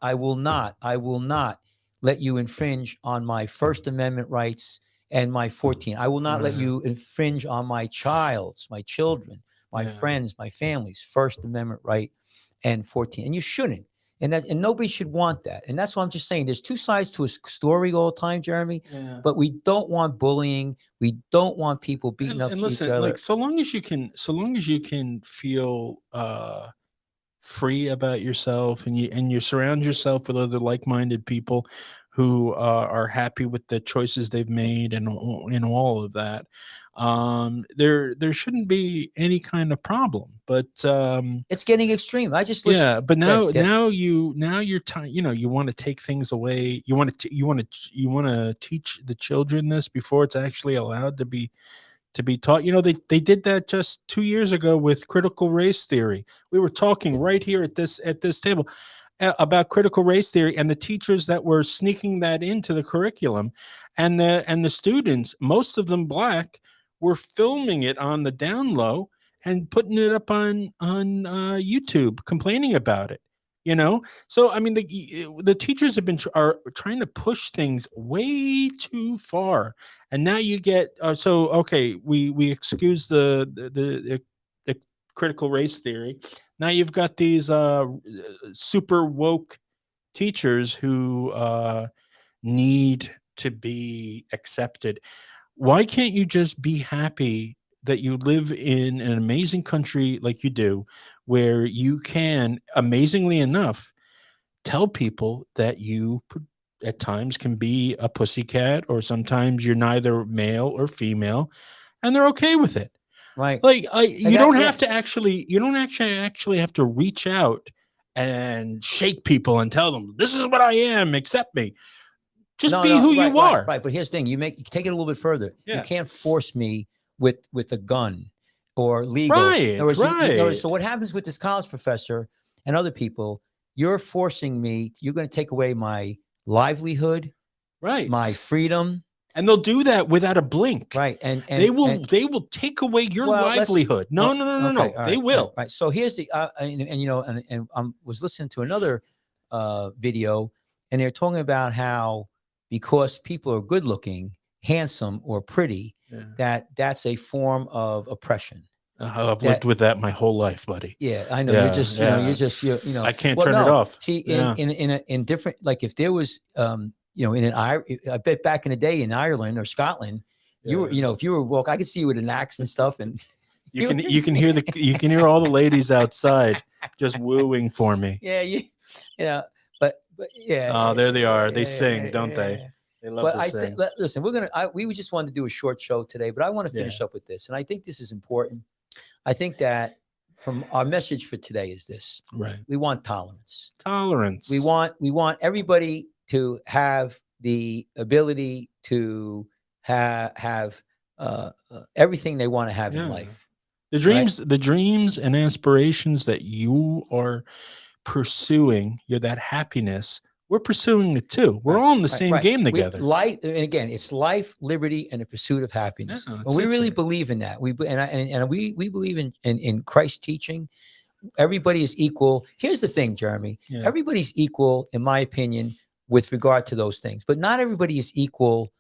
let you infringe on my First Amendment rights and my 14th. I will not let you infringe on my children, my friends, my family's First Amendment right and 14. And you shouldn't. And nobody should want that. And that's what I'm just saying. There's two sides to a story all the time, Jeremy. But we don't want bullying. We don't want people beating up each other. Like so long as you can feel free about yourself, and you surround yourself with other like-minded people who are happy with the choices they've made and all of that, there shouldn't be any kind of problem. But it's getting extreme. I just listen. But now you're you want to take things away. You want to teach the children this before it's actually allowed to be taught. They did that just 2 years ago with critical race theory. We were talking right here at this table about critical race theory, and the teachers that were sneaking that into the curriculum, and the students, most of them Black, were filming it on the down low and putting it up on YouTube, complaining about it. So I mean, the teachers are trying to push things way too far, and now you get we excuse the critical race theory. Now you've got these super woke teachers who need to be accepted. Why can't you just be happy that you live in an amazing country like you do, where you can, amazingly enough, tell people that you at times can be a pussycat, or sometimes you're neither male or female, and they're okay with it. Right. Like you don't actually have to reach out and shake people and tell them, this is what I am, accept me. Just be who you are. Right. But here's the thing, you take it a little bit further. You can't force me with a gun or legal. Right. So what happens with this college professor and other people, you're forcing me, you're going to take away my livelihood, right, my freedom. And they'll do that without a blink. Right. And they will take away your livelihood. No. They will. Right. So here's the I was listening to another video, and they're talking about how because people are good looking, handsome, or pretty, that's a form of oppression. I've lived with that my whole life, buddy. Yeah, I know. Yeah, You're just, you know. I can't Well, turn it no, off. See, in different, like if there was, you know, I bet back in the day in Ireland or Scotland, you were, you know, if you were I could see you with an axe and stuff, and you can hear all the ladies outside just wooing for me. yeah, but yeah. Oh, there they are. They sing, don't they? They love to sing. Listen, we just wanted to do a short show today, but I want to finish up with this, and I think this is important. I think that from our message for today is this: right? We want tolerance. Tolerance. We want everybody to have the ability to have everything they want to have in life. The dreams and aspirations that you are pursuing, that happiness. We're pursuing it too. We're all in the same game together. Life, and again, it's life, liberty, and the pursuit of happiness. And we really believe in that. We believe in Christ's teaching. Everybody is equal. Here's the thing, Jeremy. Yeah. Everybody's equal, in my opinion, with regard to those things. But not everybody is equal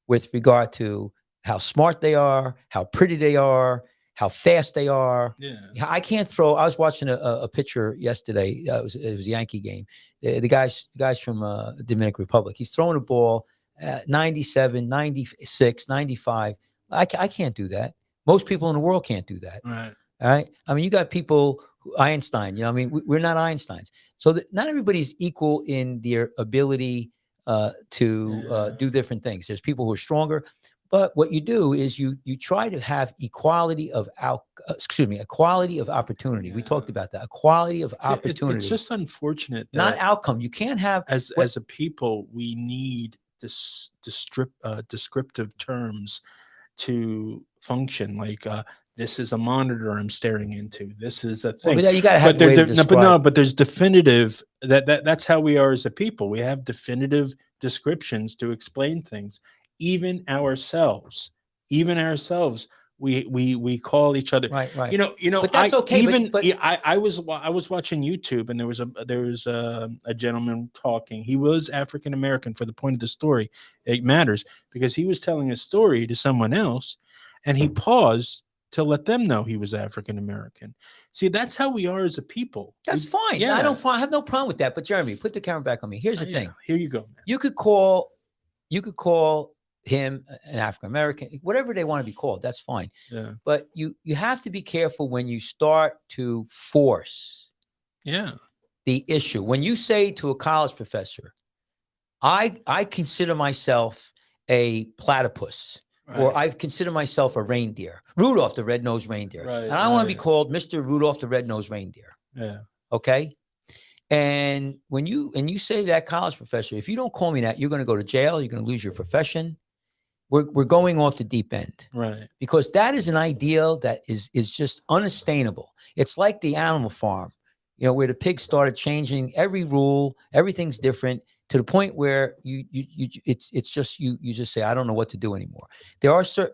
with regard to how smart they are, how pretty they are, how fast they are. Yeah. I can't throw. I was watching a picture yesterday. It was a Yankee game. The guy's from Dominican Republic. He's throwing a ball 97, 96, 95. I can't do that. Most people in the world can't do that. Right. All right. I mean, you got people, Einstein, you know, I mean, we're not Einsteins. So not everybody's equal in their ability to do different things. There's people who are stronger. But what you do is you try to have equality of opportunity. We talked about that. Equality of opportunity. It's just unfortunate that not outcome. You can't have as a people, we need this descriptive terms to function. Like this is a monitor I'm staring into. This is a thing. Well, but you gotta have but there's definitive that's how we are as a people. We have definitive descriptions to explain things. Even ourselves, we call each other. Right. You know. But that's okay. I was watching YouTube, and there was a gentleman talking. He was African American. For the point of the story, it matters because he was telling a story to someone else, and he paused to let them know he was African American. See, that's how we are as a people. That's fine. Yeah, I have no problem with that. But Jeremy, put the camera back on me. Here's the thing. Here you go, man. You could call him an African American, whatever they want to be called, that's fine. Yeah. But you have to be careful when you start to force the issue. When you say to a college professor, I consider myself a platypus, or I consider myself a reindeer, Rudolph the Red-Nosed Reindeer. Right, and I want to be called Mr. Rudolph the Red-Nosed Reindeer. Yeah. Okay. And when you say to that college professor, if you don't call me that, you're going to go to jail. You're going to lose your profession. We're going off the deep end, right? Because that is an ideal that is just unsustainable. It's like the animal farm, you know, where the pigs started changing every rule, everything's different to the point where it's just you just say, I don't know what to do anymore.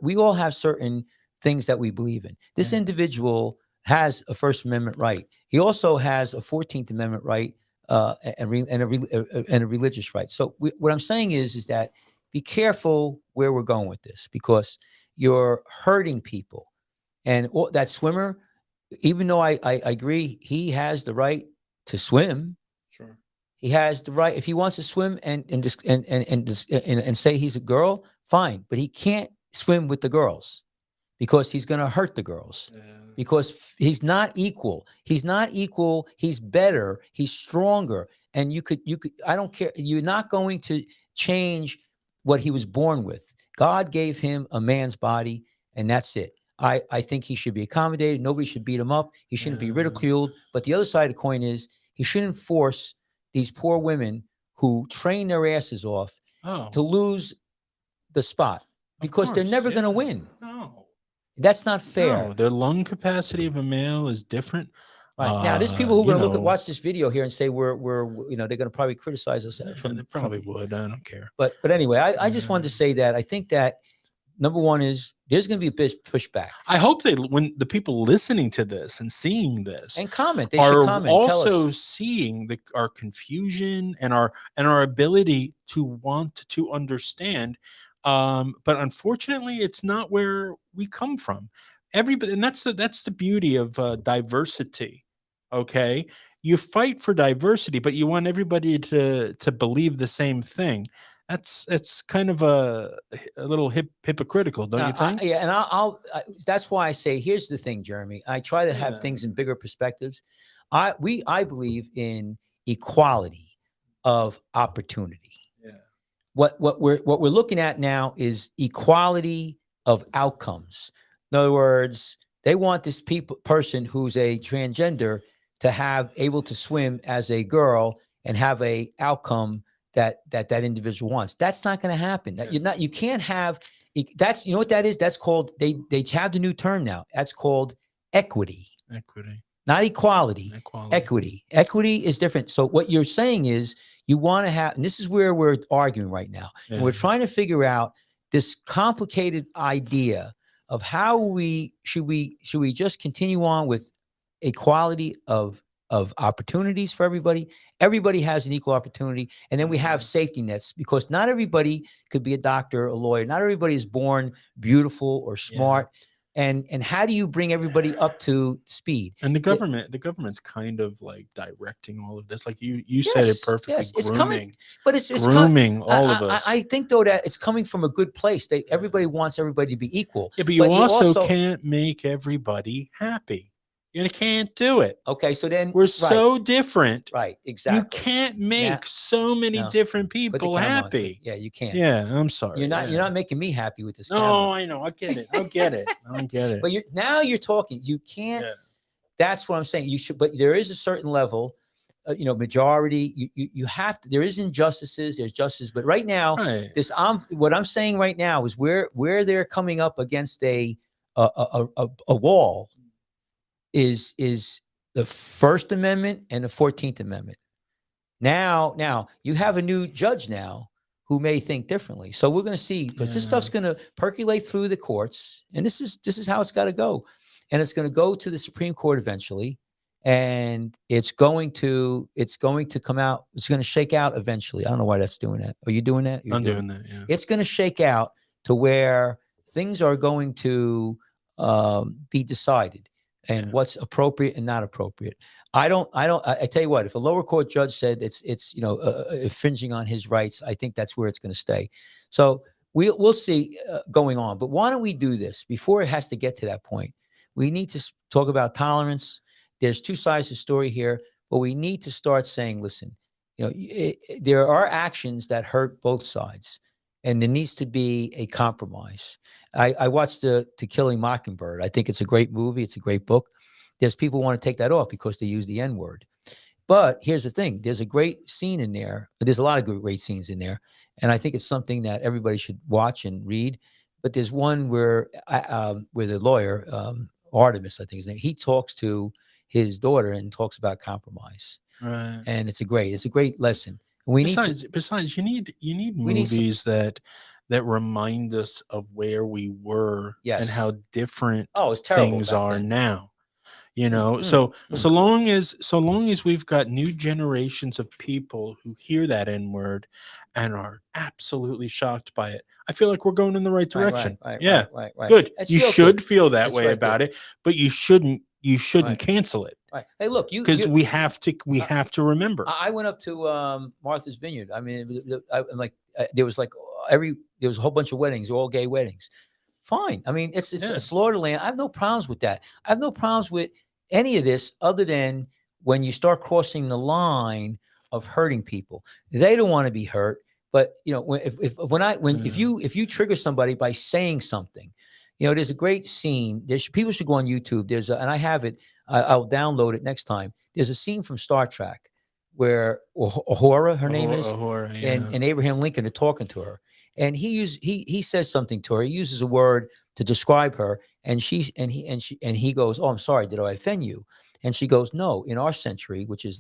We all have certain things that we believe in. This individual has a First Amendment right. He also has a 14th Amendment right and a religious right. So what I'm saying is that be careful where we're going with this, because you're hurting people. And that swimmer, even though I agree, he has the right to swim. Sure, he has the right if he wants to swim and say he's a girl, fine. But he can't swim with the girls because he's going to hurt the girls. Yeah. Because he's not equal. He's not equal. He's better. He's stronger. And you could. I don't care. You're not going to change what he was born with. God gave him a man's body, and that's it. I think he should be accommodated. Nobody should beat him up. He shouldn't be ridiculed. But the other side of the coin is he shouldn't force these poor women who train their asses off to lose the spot, because they're never going to win. No, that's not fair. No, the lung capacity of a male is different. Right. Now, there's people who are going to watch this video here and say we're they're going to probably criticize us. They probably would. I don't care. But anyway, I just wanted to say that I think that number one is there's going to be a bit pushback. I hope when the people listening to this and seeing this And comment. They should are comment. Tell also us. seeing our confusion and our ability to want to understand. But unfortunately, it's not where we come from. Everybody, and that's the beauty of diversity. Okay, you fight for diversity, but you want everybody to believe the same thing. That's kind of a little hypocritical, don't you think? Yeah, and that's why I say here's the thing, Jeremy. I try to have things in bigger perspectives. I believe in equality of opportunity. Yeah. What we're looking at now is equality of outcomes. In other words, they want this person who's a transgender to have able to swim as a girl and have a outcome that individual wants. That's not going to happen. You can't have that's, you know what that is? That's called, they have the new term now. That's called equity. Not equality. Equity is different. So what you're saying is you want to have, and this is where we're arguing right now. Yeah. And we're trying to figure out this complicated idea of how should we just continue on with equality of opportunities for everybody. Everybody has an equal opportunity. And then we have safety nets, because not everybody could be a doctor, a lawyer. Not everybody is born beautiful or smart. Yeah. And how do you bring everybody up to speed? And the government's kind of like directing all of this. Like you said it perfectly. Yes, it's grooming, coming, but it's grooming all of us. I think though that it's coming from a good place. Everybody wants everybody to be equal. Yeah, but you also can't make everybody happy. You can't do it. Okay, so then we're so different. Right, exactly. You can't make so many different people happy. Yeah, you can't. Yeah, I'm sorry. You're not making me happy with this. No, camera. I know. I get it. I get it. But now you're talking. You can't. Yeah. That's what I'm saying. You should. But there is a certain level. Majority. You have to. There is injustices. There's justice. But right now, what I'm saying right now is where they're coming up against a wall. Is the First Amendment and the 14th Amendment. Now you have a new judge now who may think differently. So we're going to see, because this stuff's going to percolate through the courts, and this is how it's got to go, and it's going to go to the Supreme Court eventually, and it's going to come out. It's going to shake out eventually. I don't know why that's doing that. Are you doing that? I'm doing that. Yeah. It's going to shake out to where things are going to be decided. And what's appropriate and not appropriate. I tell you what, if a lower court judge said it's infringing on his rights, I think that's where it's going to stay. So we'll see going on. But why don't we do this before it has to get to that point? We need to talk about tolerance. There's two sides to the story here, but we need to start saying, listen, there are actions that hurt both sides, and there needs to be a compromise. I watched To Killing Mockingbird. I think it's a great movie. It's a great book. There's people who want to take that off because they use the N-word. But here's the thing. There's a great scene in there. There's a lot of great scenes in there. And I think it's something that everybody should watch and read. But there's one where the lawyer, Artemis, I think his name, he talks to his daughter and talks about compromise. Right. And it's a great lesson. Besides, you need movies that remind us of where we were and how different things are now. So long as we've got new generations of people who hear that N-word and are absolutely shocked by it, I feel like we're going in the right direction. Right. Good. You should feel that way about it, but you shouldn't cancel it. Right. Hey, look, because we have to remember. I went up to Martha's Vineyard. I mean, there was a whole bunch of weddings, all gay weddings. Fine. I mean, it's a slaughterland. I have no problems with that. I have no problems with any of this, other than when you start crossing the line of hurting people. They don't want to be hurt, but if you trigger somebody by saying something, there's a great scene. People should go on YouTube. And I have it. I'll download it next time. There's a scene from Star Trek where Uhura, her name is, and Abraham Lincoln are talking to her, and he says something to her. He uses a word to describe her, and he goes, "Oh, I'm sorry. Did I offend you?" And she goes, "No. In our century, which is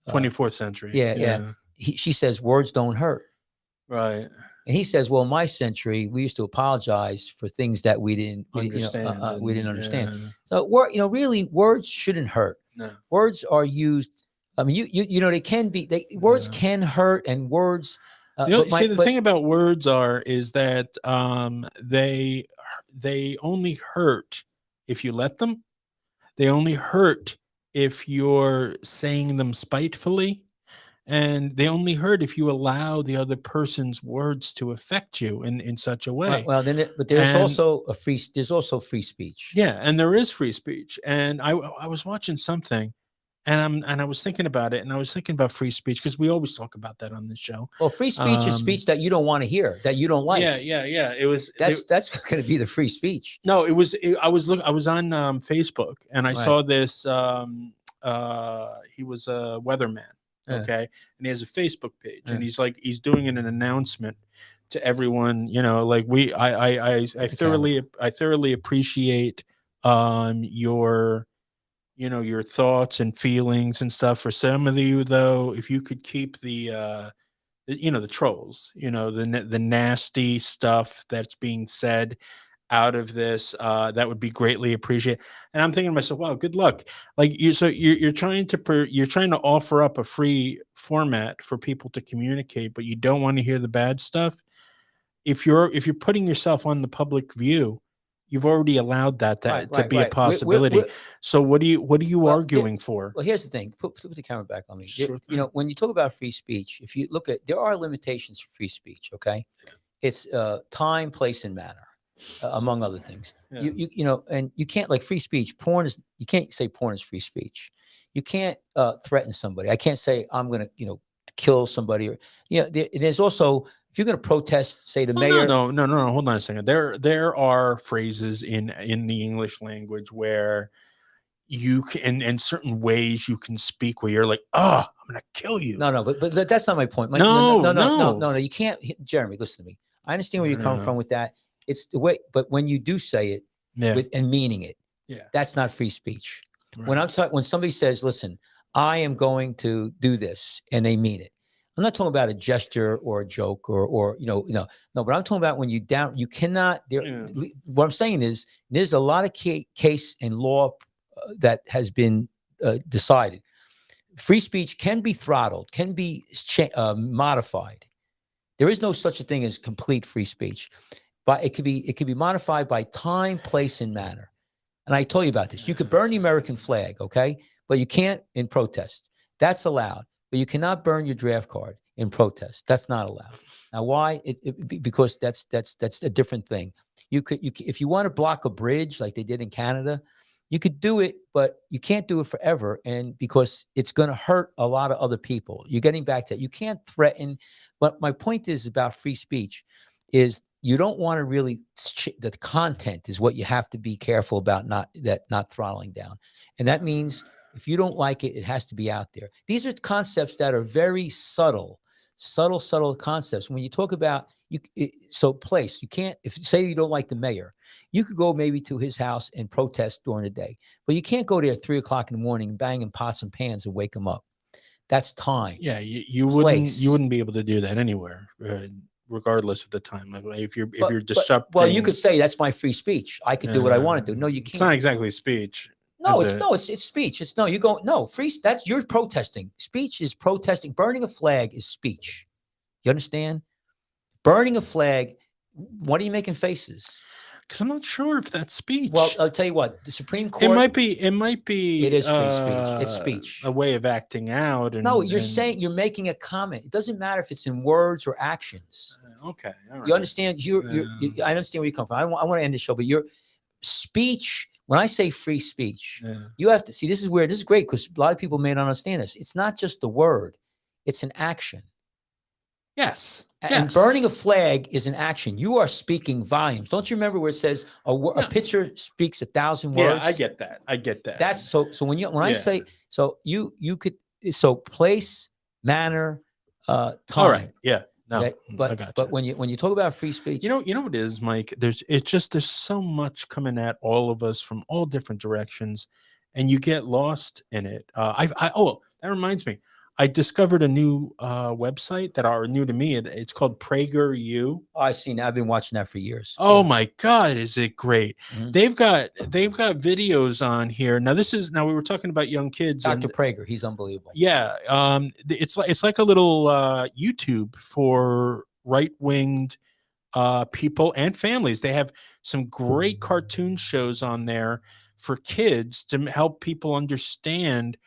24th century, she says words don't hurt." Right. And he says, well, in my century, we used to apologize for things that we didn't Understand. we didn't understand. Yeah. So really words shouldn't hurt. No. Words are used. I mean, they can be, words can hurt, and words. The thing about words is that they only hurt if you let them. They only hurt if you're saying them spitefully. And they only hurt if you allow the other person's words to affect you in such a way. Well, but there's also free speech. Yeah, and there is free speech. And I was watching something, and I was thinking about it, and I was thinking about free speech, because we always talk about that on this show. Well, free speech is speech that you don't want to hear, that you don't like. Yeah. That's going to be the free speech. No, I was on Facebook, and I saw this. He was a weatherman. Okay. And he has a Facebook page, and he's doing an announcement to everyone, like I thoroughly appreciate your thoughts and feelings and stuff. For some of you, though, if you could keep the trolls, the nasty stuff that's being said out of this, that would be greatly appreciated. And I'm thinking to myself, wow, good luck. Like you're trying to offer up a free format for people to communicate, but you don't want to hear the bad stuff. If you're putting yourself on the public view, you've already allowed that to be a possibility. So what are you arguing for? Well, here's the thing. Put the camera back on me. Sure when you talk about free speech, if you look at, there are limitations for free speech. Okay, it's time, place, and manner. Among other things, and you can't, like, free speech. You can't say porn is free speech. You can't threaten somebody. I can't say I'm going to kill somebody. Or there's also, if you're going to protest, say the mayor. No. Hold on a second. There are phrases in the English language where you can, in certain ways, you can speak where you're like, I'm going to kill you. No, but that's not my point. No. You can't, Jeremy. Listen to me. I understand where you're coming from with that. It's the way, but when you do say it and meaning it, that's not free speech. Right. When somebody says, listen, I am going to do this, and they mean it. I'm not talking about a gesture or a joke or no, but I'm talking about when you cannot, what I'm saying is there's a lot of case and law that has been decided. Free speech can be throttled, can be modified. There is no such a thing as complete free speech. But it could be modified by time, place, and manner. And I told you about this. You could burn the American flag, okay, but you can't in protest. That's allowed, but you cannot burn your draft card in protest. That's not allowed. Now, why? Because that's a different thing. You could if you want to block a bridge like they did in Canada, you could do it, but you can't do it forever, and because it's going to hurt a lot of other people. You're getting back to that. You can't threaten. But my point is about free speech is, you don't want to really, the content is what you have to be careful about, not throttling down. And that means if you don't like it, it has to be out there. These are concepts that are very subtle concepts. When you talk about place, you can't, if say you don't like the mayor, you could go maybe to his house and protest during the day, but you can't go there at 3:00 in the morning, banging pots and pans and wake him up. That's time. Yeah. You wouldn't be able to do that anywhere. Regardless of the time, if you're disrupting. Well, you could say that's my free speech. I could do what I want to do. No, you can't. It's not exactly speech. No, it's speech. That's you're protesting. Speech is protesting. Burning a flag is speech. You understand? Burning a flag. What are you making faces? Because I'm not sure if that's speech. Well, I'll tell you what. The Supreme Court. It might be. It is free speech. It's speech. A way of acting out. Saying you're making a comment. It doesn't matter if it's in words or actions. Okay. All right. You understand? I understand where you come from. I want to end the show, but your speech. When I say free speech, you have to see. This is great because a lot of people may not understand this. It's not just the word; it's an action. Yes. And burning a flag is an action. You are speaking volumes. Don't you remember where it says a picture speaks 1,000 words? Yeah, I get that. That's so I say, so you could, so place, manner, time. All right. Yeah. No, okay? But when you talk about free speech, you know what it is, Mike. There's so much coming at all of us from all different directions, and you get lost in it. That reminds me. I discovered a new website that are new to me. It's called PragerU. Oh, I've seen. I've been watching that for years. Oh my God, is it great? Mhm. They've got videos on here. Now we were talking about young kids Dr. and Prager, he's unbelievable. yeah, it's like a little YouTube for right-winged people and families. They have some great cartoon shows on there for kids to help people understand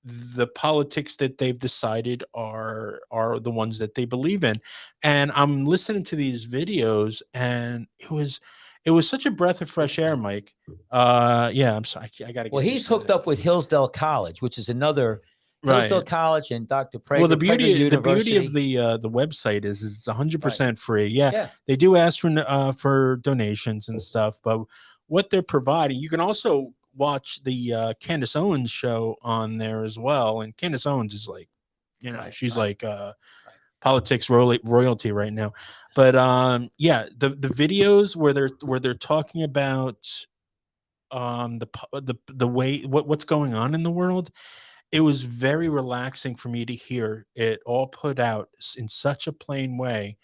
the politics that they've decided are the ones that they believe in. And I'm listening to these videos, and it was such a breath of fresh air, Mike. Yeah, I'm sorry, I gotta Well, get he's used to hooked it. up with Hillsdale College, which is another Hillsdale Right. College and Dr. Prager. Well, the Prager beauty of University. the website is it's Right. 100% free. Yeah, Yeah. they do ask for donations and stuff, but what they're providing, you can also watch the Candace Owens show on there as well. And Candace Owens is like, Right. she's Right. like Right. politics royalty right now. But yeah, the videos where they're talking about the way what's going on in the world, it was very relaxing for me to hear it all put out in such a plain way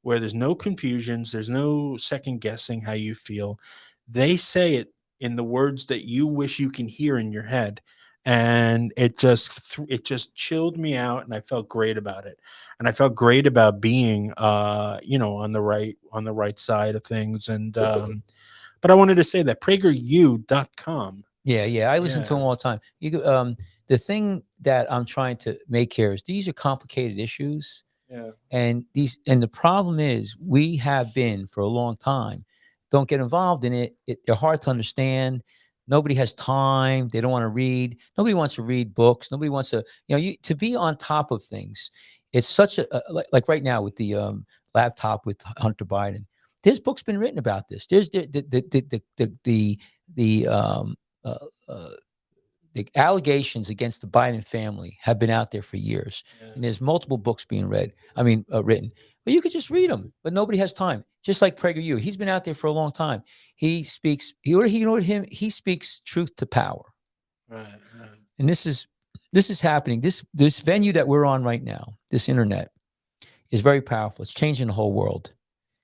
where there's no confusions, there's no second guessing how you feel. They say it in the words that you wish you can hear in your head. And it just chilled me out, and I felt great about it. And I felt great about being on the right side of things. And but I wanted to say that prageru.com. Yeah, yeah. I listen to Yeah. him all the time. The thing that I'm trying to make here is these are complicated issues, Yeah. and the problem is we have been for a long time. Don't get involved in it. They're hard to understand. Nobody has time. They don't want to read. Nobody wants to read books. Nobody wants to, to be on top of things. It's such like right now with the laptop with Hunter Biden. There's books been written about this. There's uh, uh, the allegations against the Biden family have been out there for years, and there's multiple books being written. But you could just read them, but nobody has time. Just like PragerU, he's been out there for a long time. He speaks. He speaks truth to power, Right. Right. and this is happening. This venue that we're on right now, this internet, is very powerful. It's changing the whole world.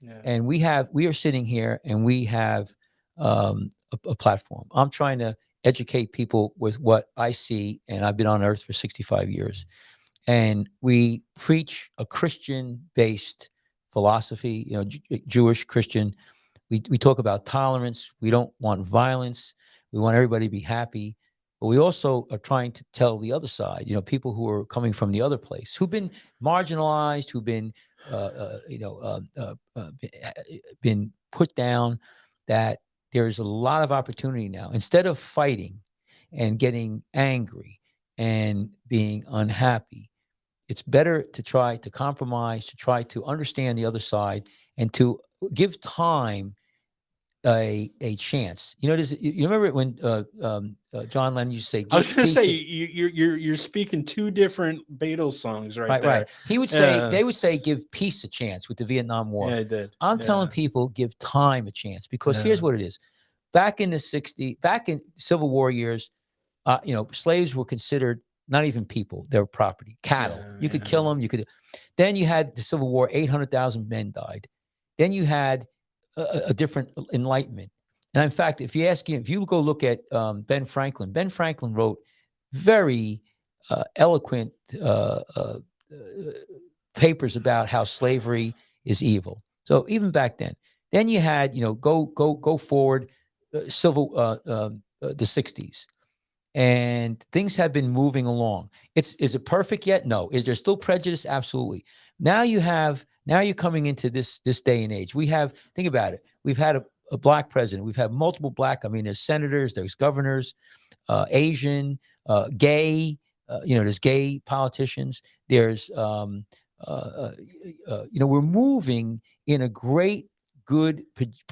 Yeah. And we are sitting here, and we have a platform. I'm trying to educate people with what I see, and I've been on earth for 65 years. And we preach a Christian-based philosophy, Jewish, Christian. We talk about tolerance. We don't want violence. We want everybody to be happy. But we also are trying to tell the other side, people who are coming from the other place, who've been marginalized, who've been, been put down, that there's a lot of opportunity now. Instead of fighting and getting angry and being unhappy, it's better to try to compromise, to try to understand the other side, and to give time a chance. You remember when John Lennon used to say, I was "Give gonna peace say a-" you're speaking two different Beatles songs right Right, there. right. He would say, they would say, "Give peace a chance" with the Vietnam War. Yeah, I did. I'm Yeah. telling people, give time a chance, because here's Yeah. what it is. Back in Civil War years, slaves were considered not even people; they were property, cattle. Yeah, You could yeah. kill them. Then you had the Civil War. 800,000 men died. Then you had a different enlightenment. And in fact, if you go look at Ben Franklin wrote very eloquent papers about how slavery is evil. So even back then you had, go forward, the 60s, and things have been moving along. Is it perfect yet? No. Is there still prejudice? Absolutely. Now you're coming into this day and age. Think about it. We've had a black president. We've had multiple black. There's senators, there's governors, Asian, gay. There's gay politicians. There's, we're moving in a great, good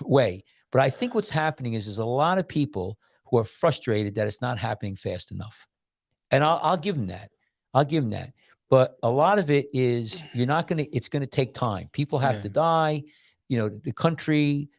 way. But I think what's happening is there's a lot of people who are frustrated that it's not happening fast enough. And I'll give them that. But a lot of it is it's going to take time. People have to die. The country,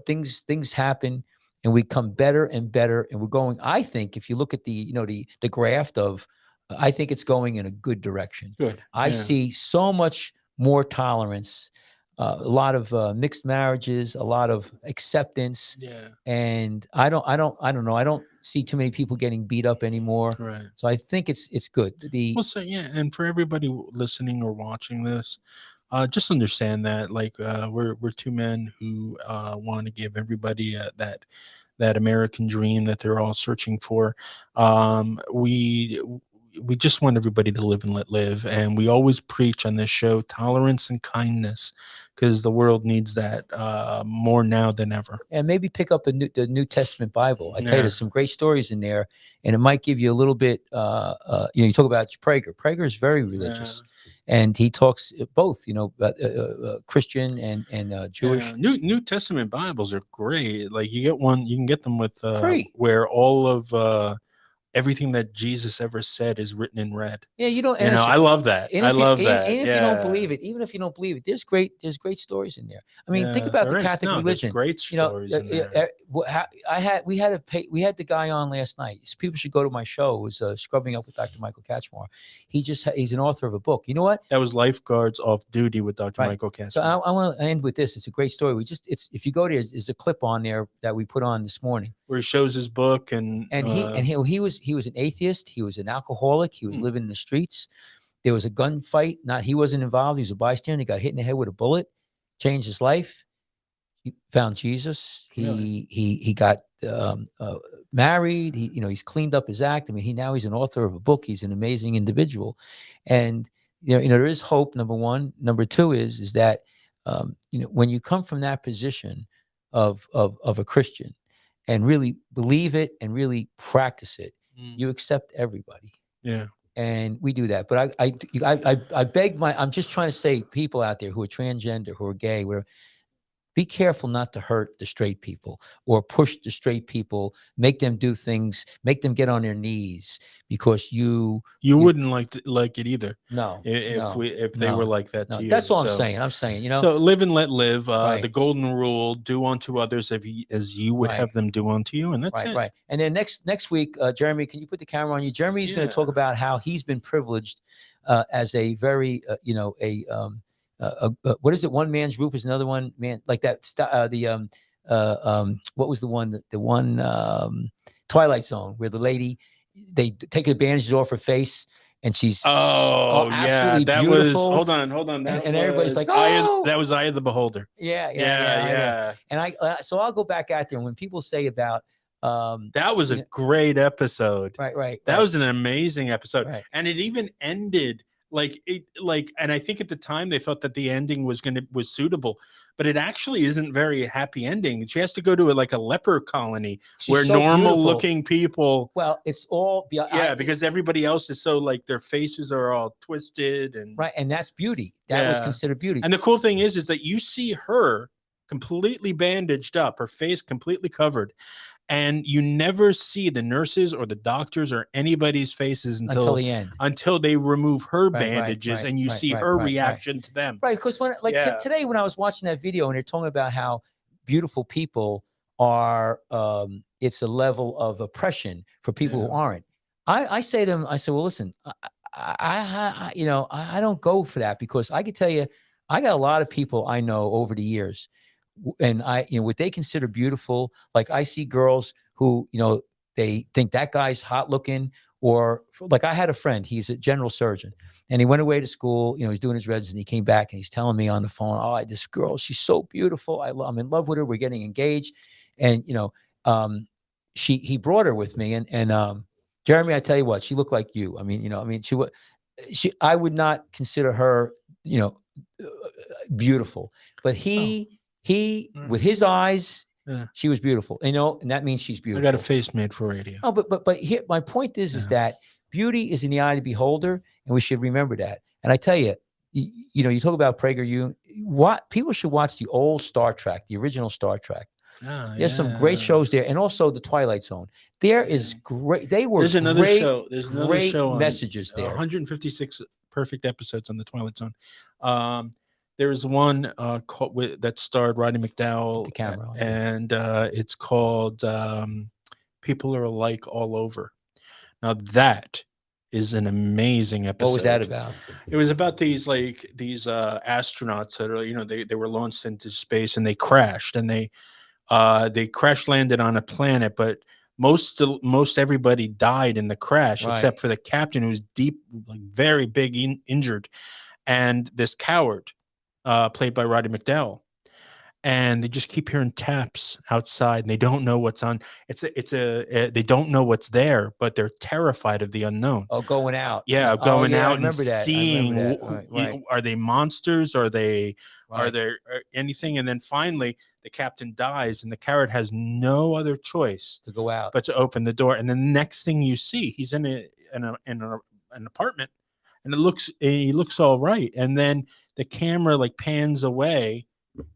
things happen, and we come better and better. And we're going, I think, if you look at the graft of I think it's going in a good direction. Good. I see so much more tolerance, a lot of mixed marriages, a lot of acceptance, Yeah. and I don't know. I don't see too many people getting beat up anymore. Right. So I think it's good. Well, so yeah, and for everybody listening or watching this, just understand that like we're two men who want to give everybody that American dream that they're all searching for. We just want everybody to live and let live, and we always preach on this show tolerance and kindness because the world needs that more now than ever. And maybe pick up the New Testament Bible. I tell you, Yeah. there's some great stories in there, and it might give you a little bit. You talk about Prager. Prager is very religious, and he talks both. Christian and Jewish. Yeah. New Testament Bibles are great. Like you can get them with Free. where all of everything that Jesus ever said is written in red. Yeah, you don't. I love that. I love that. And if you don't believe it, even if you don't believe it, there's great stories in there. I mean, think about the Catholic religion. Great stories in there. We had the guy on last night. People should go to my show. It was Scrubbing Up with Dr. Michael Kachmar. He's an author of a book. You know what? That was Lifeguards Off Duty with Dr. Right. Michael Kachmar. So I want to end with this. It's a great story. If you go there, there's a clip on there that we put on this morning where he shows his book and he was an atheist. He was an alcoholic. He was living in the streets. There was a gunfight. He wasn't involved. He was a bystander. He got hit in the head with a bullet. Changed his life. He found Jesus. He got married. He's cleaned up his act. I mean, he's an author of a book. He's an amazing individual, and there is hope. Number one. Number two is that when you come from that position of a Christian and really believe it and really practice it, you accept everybody. Yeah. And we do that. But I beg I'm just trying to say, people out there who are transgender, who are gay, whatever, be careful not to hurt the straight people or push the straight people, make them do things, make them get on their knees because you wouldn't like it either. No. If they were like that to you. That's all I'm saying. I'm saying, So live and let live. Right. The golden rule: do unto others as you would have them do unto you, and that's it. Right. And then next week, Jeremy, can you put the camera on you? Jeremy's going to talk about how he's been privileged as a very what is it? One man's roof is another one man, like that. What was the one? Twilight Zone, where the lady, they take advantage off her face, and she's absolutely that beautiful. Was hold on, and everybody's like, oh, that was Eye of the Beholder. Yeah. And so I'll go back out there. When people say about that was a great episode, right. That was an amazing episode, right. And it even ended. And I think at the time they thought that the ending was suitable, but it actually isn't very happy ending. She has to go to a leper colony where so normal looking people. Well, it's all because everybody else is so their faces are all twisted and right, and that's beauty. That was considered beauty. And the cool thing is that you see her completely bandaged up, her face completely covered. And you never see the nurses or the doctors or anybody's faces until the end, until they remove her bandages, and you see her reaction to them. Right, because today when I was watching that video and they're talking about how beautiful people are, it's a level of oppression for people who aren't. I say to them, well, listen, I don't go for that, because I can tell you, I got a lot of people I know over the years. And what they consider beautiful, like I see girls who, they think that guy's hot looking, or I had a friend, he's a general surgeon, and he went away to school, he's doing his residency, and he came back and he's telling me on the phone, oh, this girl, she's so beautiful. I'm in love with her. We're getting engaged. And, he brought her with me, and Jeremy, I tell you what, she looked like you. I would not consider her, beautiful, but he with his eyes, she was beautiful, and that means she's beautiful. I got a face made for radio. Oh, but here, my point is that beauty is in the eye of the beholder, and we should remember that. And I tell you, you talk about PragerU. What people should watch the old Star Trek, the original Star Trek. There's some great shows there, and also the Twilight Zone. There is great. There's another show. There's another show. Messages there. 156 perfect episodes on the Twilight Zone. There's one that starred Roddy McDowell, and it's called "People Are Alike All Over." Now that is an amazing episode. What was that about? It was about these astronauts that are, they were launched into space and they crashed, and they crash landed on a planet, but most everybody died in the crash Right. except for the captain, who was deep, like very big, injured, and this coward, played by Roddy McDowell. And they just keep hearing taps outside, and they don't know what's on. They don't know what's there, but they're terrified of the unknown. Oh, going out. Yeah, Oh, going yeah, I out and remember that. I seeing, remember that. Right. are they monsters? Are there Right. anything? And then finally, the captain dies, and the coward has no other choice To go out. but to open the door. And then the next thing you see, he's in an apartment, and he looks all right. And then the camera like pans away,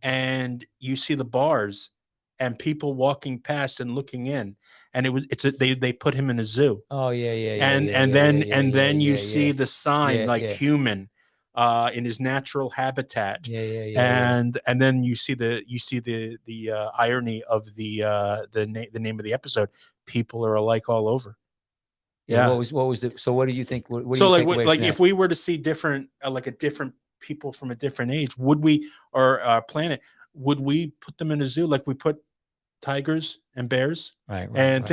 and you see the bars and people walking past and looking in, and they put him in a zoo. Oh, yeah, And then you see the sign, Yeah, like, yeah. human, in his natural habitat. Yeah. And then you see the irony of the name of the episode. People are alike all over. Yeah. What was it? So what do you think? What do So you take away from if that? we were to see different, different people from a different age, would we, or planet, would we put them in a zoo like we put tigers and bears, Right. and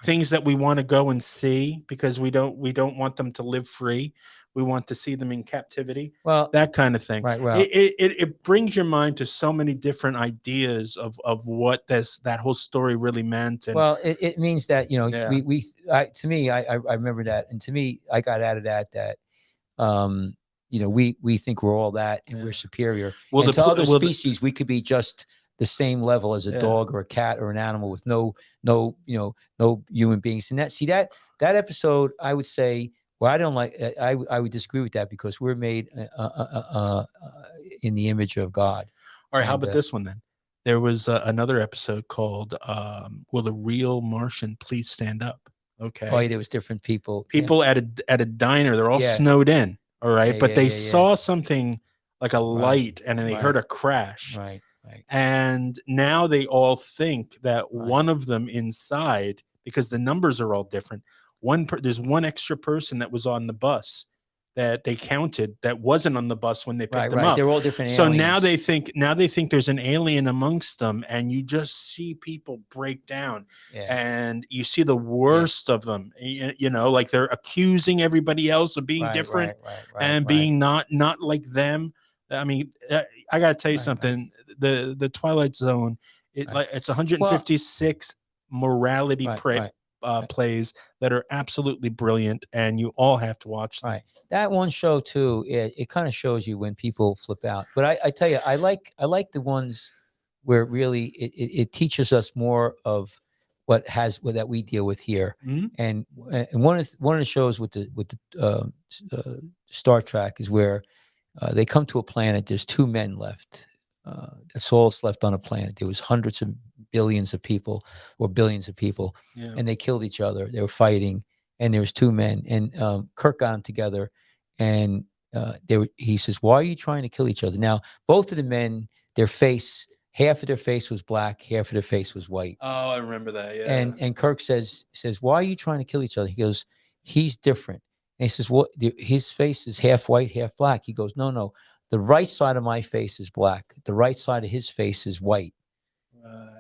things that we want to go and see, because we don't want them to live free. We want to see them in captivity. Well, That kind of thing. right. Well, It brings your mind to so many different ideas of what that whole story really meant. And well, it means that, Yeah. to me, I remember that, and to me, I got out of that, we think we're all that, and we're superior. Well, and to other species, we could be just the same level as a Yeah. dog or a cat or an animal with no human beings. And that episode, I would say, well, I don't like. I would disagree with that, because we're made in the image of God. All right, how And, about this one then? There was another episode called "Will a Real Martian Please Stand Up?" Okay. Oh, yeah, there was different people. People at a diner. They're all Yeah. snowed in. All right, Yeah, but yeah, they yeah, yeah. saw something like a light, and then they Right. heard a crash. Right. And now they all think that one of them inside, because the numbers are all different. There's one extra person that was on the bus that they counted that wasn't on the bus when they picked them up. They're all different So aliens. now they think there's an alien amongst them, and you just see people break down, and you see the worst of them. Like they're accusing everybody else of being different and being not like them. I mean, I got to tell you something. The Twilight Zone, it's 156 morality plays that are absolutely brilliant, and you all have to watch them. Right. That one show too, it kind of shows you when people flip out. But I tell you, I like the ones where really it teaches us more of what that we deal with here. Mhm. And one of the shows with the Star Trek is where they come to a planet. There's two men left. That's all that's left on a planet. There was hundreds of billions of people, or billions of people, and they killed each other. They were fighting, and there was two men, and Kirk got them together, and he says, "Why are you trying to kill each other?" Now, both of the men, half of their face was black, half of their face was white. Oh, I remember that. Yeah. And Kirk says, "Why are you trying to kill each other?" He goes, "He's different." And he says, "What? His face is half white, half black." He goes, "No. The right side of my face is black. The right side of his face is white."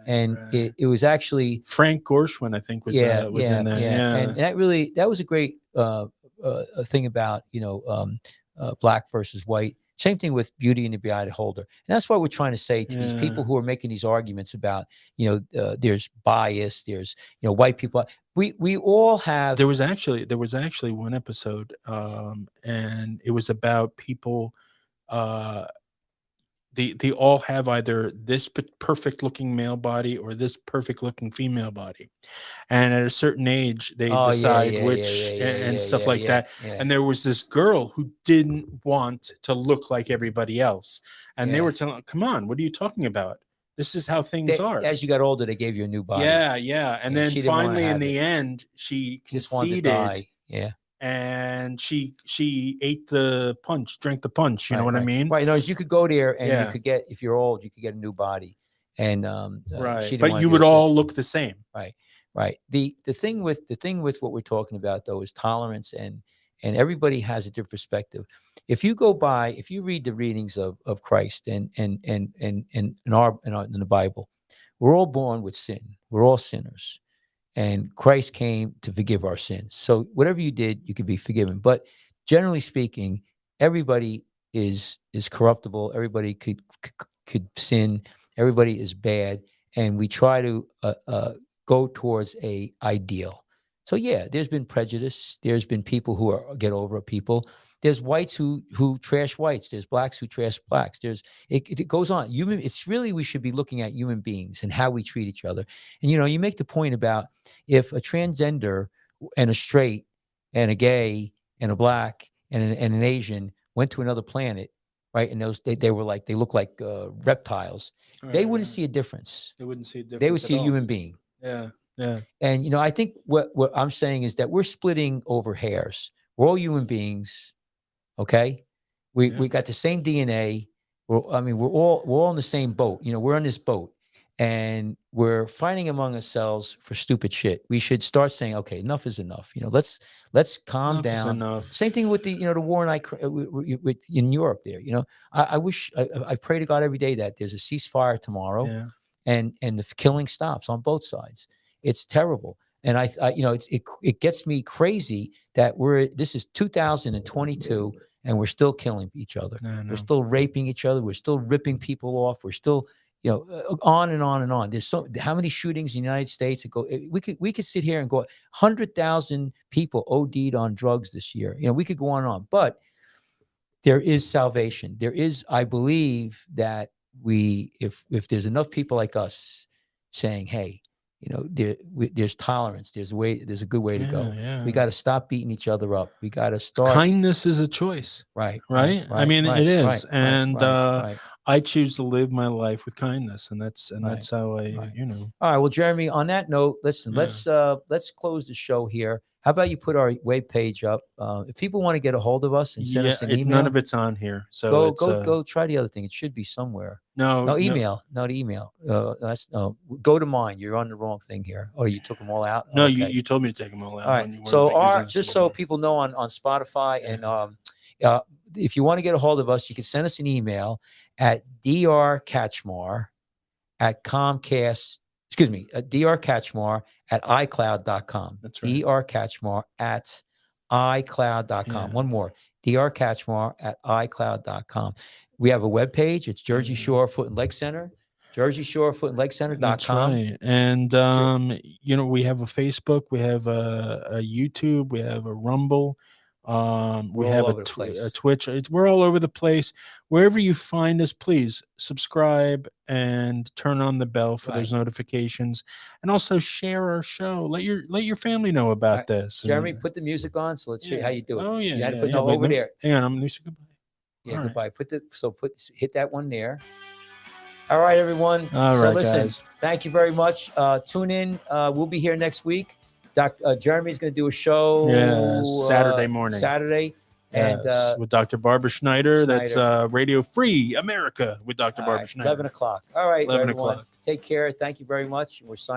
And it was actually Frank Gorshin, I think, was in that. Yeah. And that was a great thing about black versus white. Same thing with Beauty and the Beholder. And that's what we're trying to say to these people who are making these arguments about there's bias, there's white people. We all have. There was actually one episode, and it was about people. They all have either this perfect looking male body or this perfect looking female body, and at a certain age they decide which and stuff like that. And there was this girl who didn't want to look like everybody else, and they were telling, "Come on, what are you talking about? This is how things are." As you got older, they gave you a new body. Yeah. And then finally, in the end, she just wanted to die. conceded. Yeah. And she ate the punch, drank the punch. You know what I mean? Right. No, you could go there and you could get, if you're old, you could get a new body. And right. But you would all look the same. Right. The thing with what we're talking about though is tolerance, and and everybody has a different perspective. If you read the readings of Christ and in the Bible, we're all born with sin. We're all sinners, and Christ came to forgive our sins. So whatever you did, you could be forgiven. But generally speaking, everybody is corruptible. Everybody could sin. Everybody is bad, and we try to go towards a ideal. So yeah, there's been prejudice. There's been people who get over people. There's whites who trash whites. There's blacks who trash blacks. It goes on. It's really, we should be looking at human beings and how we treat each other. And you make the point about if a transgender and a straight and a gay and a black and an Asian went to another planet, right? And they were like, they look like reptiles. They wouldn't see a difference. They wouldn't see a difference. They would see at a all. human being. Yeah. Yeah. And I think what I'm saying is that we're splitting over hairs. We're all human beings. Okay. We got the same DNA. We're all in the same boat. We're on this boat and we're fighting among ourselves for stupid shit. We should start saying, okay, enough is enough. Let's calm Enough is down. enough. Same thing with the war in Europe there. I wish, I pray to God every day that there's a ceasefire tomorrow. Yeah. And the killing stops on both sides. It's terrible. And it gets me crazy that this is 2022 and we're still killing each other. We're still raping each other. We're still ripping people off. We're still, on and on and on. There's how many shootings in the United States? We could sit here and go 100,000 people OD'd on drugs this year. We could go on and on, but there is salvation. There is, I believe that if there's enough people like us saying, hey, there's tolerance. There's a good way to go. Yeah. We got to stop beating each other up. We got to start. Kindness is a choice. Right. I mean, it is. Right. I choose to live my life with kindness. And that's how I, All right. Well, Jeremy, on that note, listen, let's close the show here. How about you put our webpage up? If people want to get a hold of us and send us an email. None of it's on here. So go try the other thing. It should be somewhere. No, email. Not email. Go to mine. You're on the wrong thing here. Oh, you took them all out? No, okay. you told me to take them all out. All right. So just so people know on Spotify and if you want to get a hold of us, you can send us an email at drkachmar at Comcast. Excuse me, drkachmar at iCloud.com. That's right. drkachmar at iCloud.com. Yeah. One more. drkachmar at iCloud.com. We have a webpage. It's Jersey Shore Foot and Leg Center. JerseyShore That's right. And we have a Facebook, we have a YouTube, we have a Rumble, we have a Twitch. We're all over the place. Wherever you find us, please subscribe and turn on the bell for those notifications, and also share our show. Let your family know about this. Jeremy, put the music on. So let's see how you do it. Oh yeah, you had to put over there. Hang on, I'm gonna say goodbye. Yeah, goodbye. Hit that one there. All right, everyone. All right, listen, guys. Thank you very much. Tune in. We'll be here next week. Jeremy's going to do a show Saturday morning. And with Dr. Barbara Schneider. That's Radio Free America with Dr. Barbara Schneider. 11 o'clock. All right, 11 everyone. o'clock. Take care. Thank you very much. We're signing.